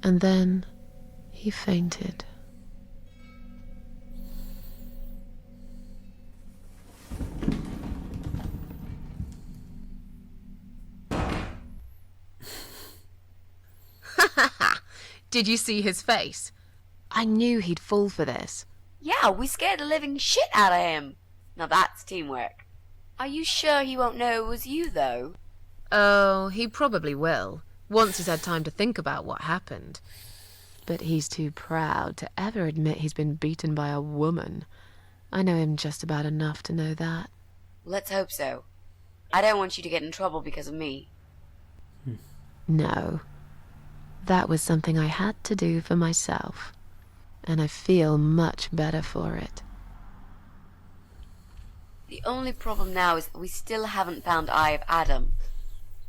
C: And then he fainted. Did you see his face? I knew he'd fall for this.
B: Yeah, we scared the living shit out of him. Now that's teamwork. Are you sure he won't know it was you, though?
C: Oh, he probably will, once he's had time to think about what happened. But he's too proud to ever admit he's been beaten by a woman. I know him just about enough to know that.
B: Let's hope so. I don't want you to get in trouble because of me.
C: No. That was something I had to do for myself. And I feel much better for it.
B: The only problem now is that we still haven't found Eye of Adam.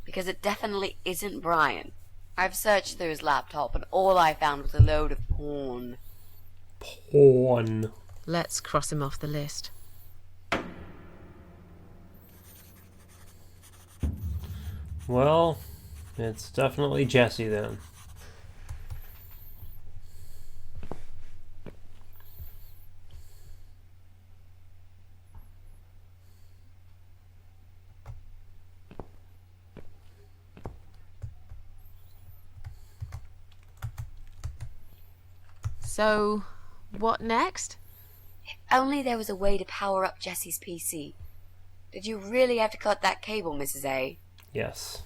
B: Because it definitely isn't Brian. I've searched through his laptop and all I found was a load of porn.
A: Porn.
C: Let's cross him off the list.
A: Well, it's definitely Jesse then.
C: So, what next?
B: If only there was a way to power up Jesse's PC. Did you really have to cut that cable, Mrs. A?
A: Yes.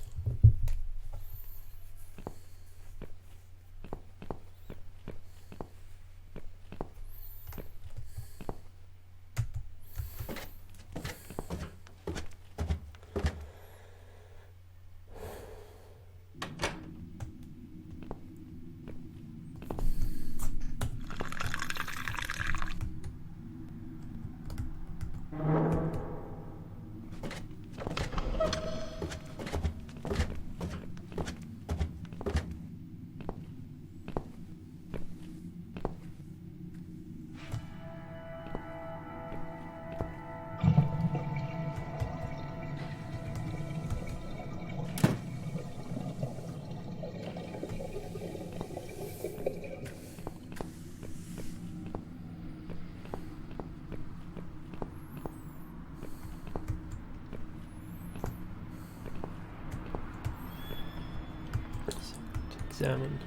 A: Examine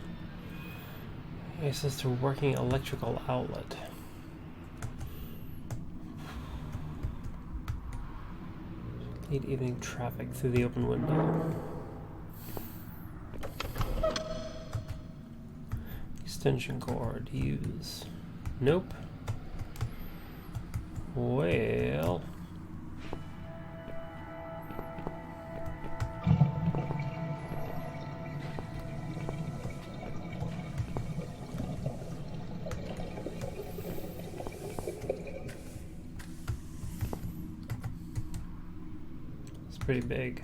A: access to working electrical outlet. Late evening traffic through the open window. Extension cord use. Nope. Well, pretty big.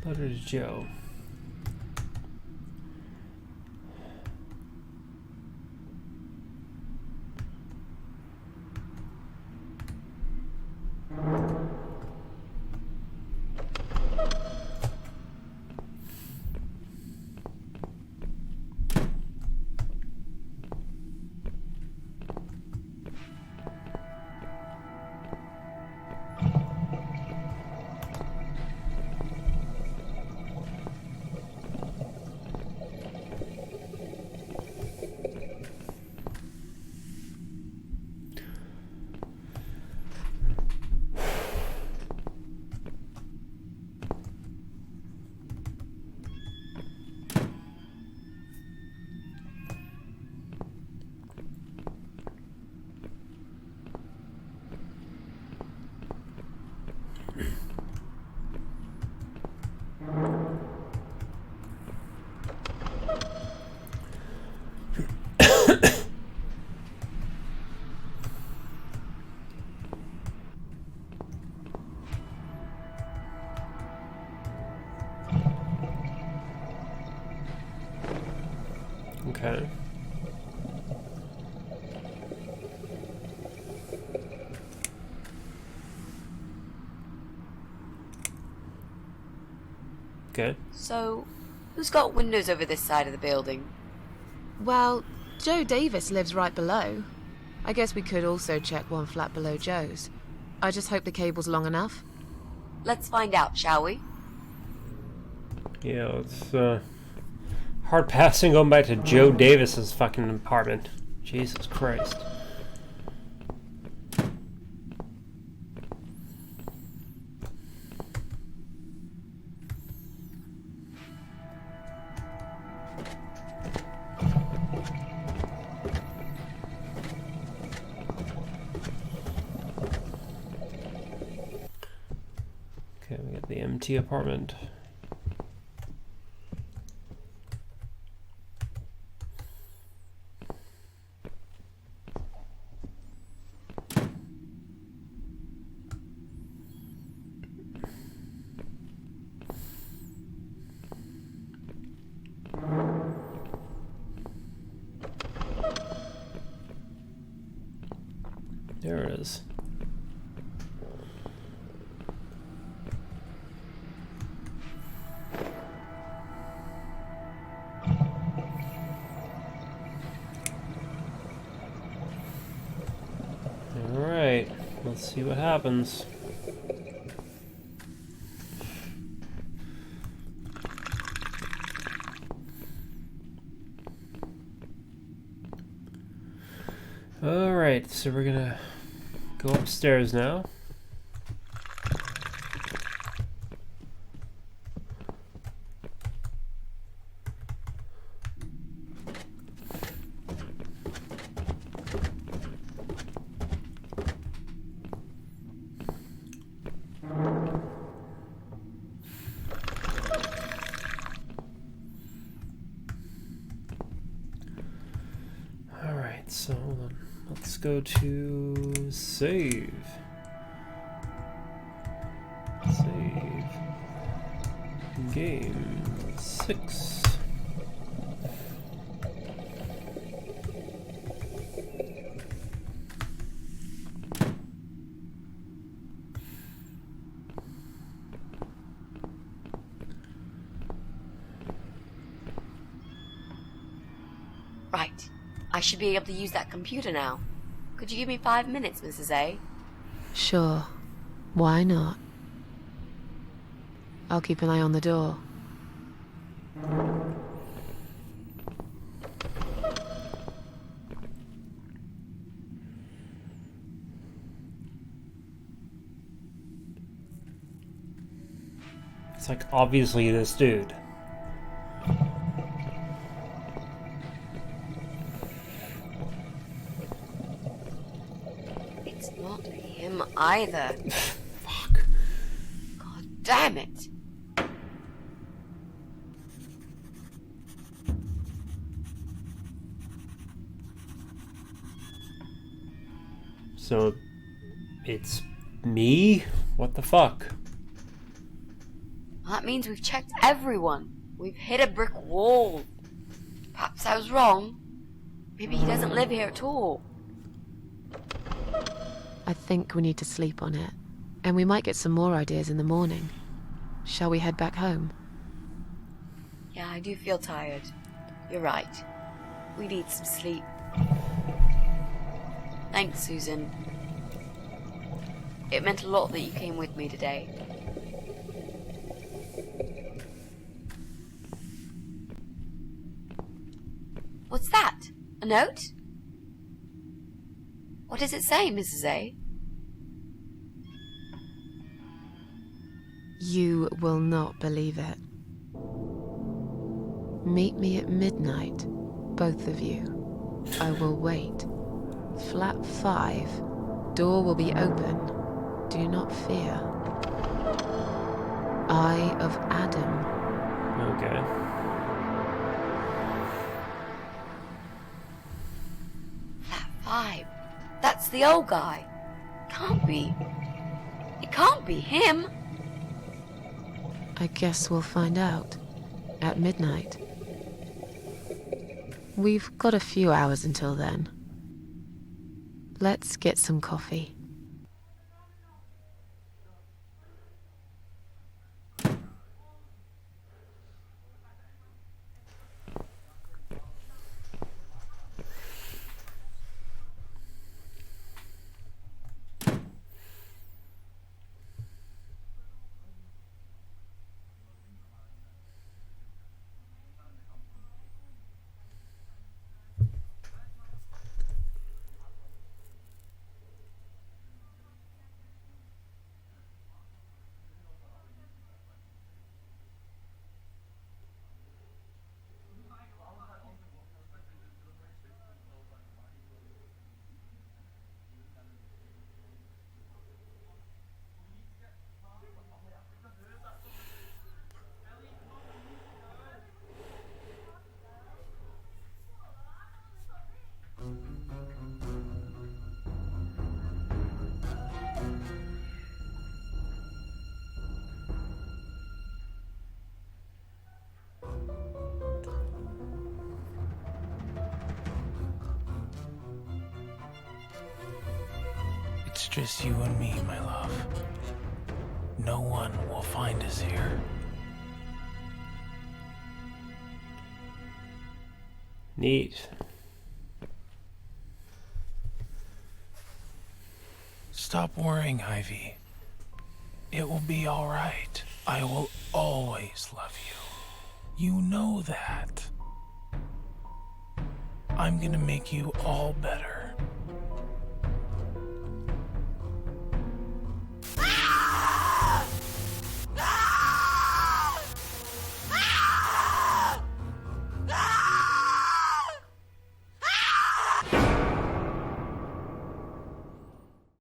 A: Letter to Joe. Okay. Okay.
B: So, who's got windows over this side of the building?
C: Well, Joe Davis lives right below. I guess we could also check one flat below Joe's. I just hope the cable's long enough.
B: Let's find out, shall we?
A: Yeah, it's hard passing going back to Joe Davis's fucking apartment. Jesus Christ. Okay, we got the empty apartment. There it is. Alright, let's see what happens. Alright, so we're gonna go upstairs now. Alright, so hold on. Let's go to save. Save. Game 6.
B: Right. I should be able to use that computer now. Could you give me 5 minutes, Mrs. A?
C: Sure. Why not? I'll keep an eye on the door.
A: It's like obviously this dude.
B: It's not him either.
A: Fuck.
B: God damn it.
A: So it's me? What the fuck?
B: That means we've checked everyone. We've hit a brick wall. Perhaps I was wrong. Maybe he doesn't live here at all.
C: I think we need to sleep on it. And we might get some more ideas in the morning. Shall we head back home?
B: Yeah, I do feel tired. You're right. We need some sleep. Thanks, Susan. It meant a lot that you came with me today. What's that? A note? What does it say, Mrs. A?
C: You will not believe it. Meet me at midnight, both of you. I will wait. Flat 5. Door will be open. Do not fear. Eye of Adam.
A: Okay.
B: Flat 5. That's the old guy. Can't be. It can't be him.
C: I guess we'll find out. At midnight. We've got a few hours until then. Let's get some coffee.
G: It's just you and me, my love. No one will find us here.
A: Neat.
G: Stop worrying, Ivy. It will be all right. I will always love you. You know that. I'm gonna make you all better.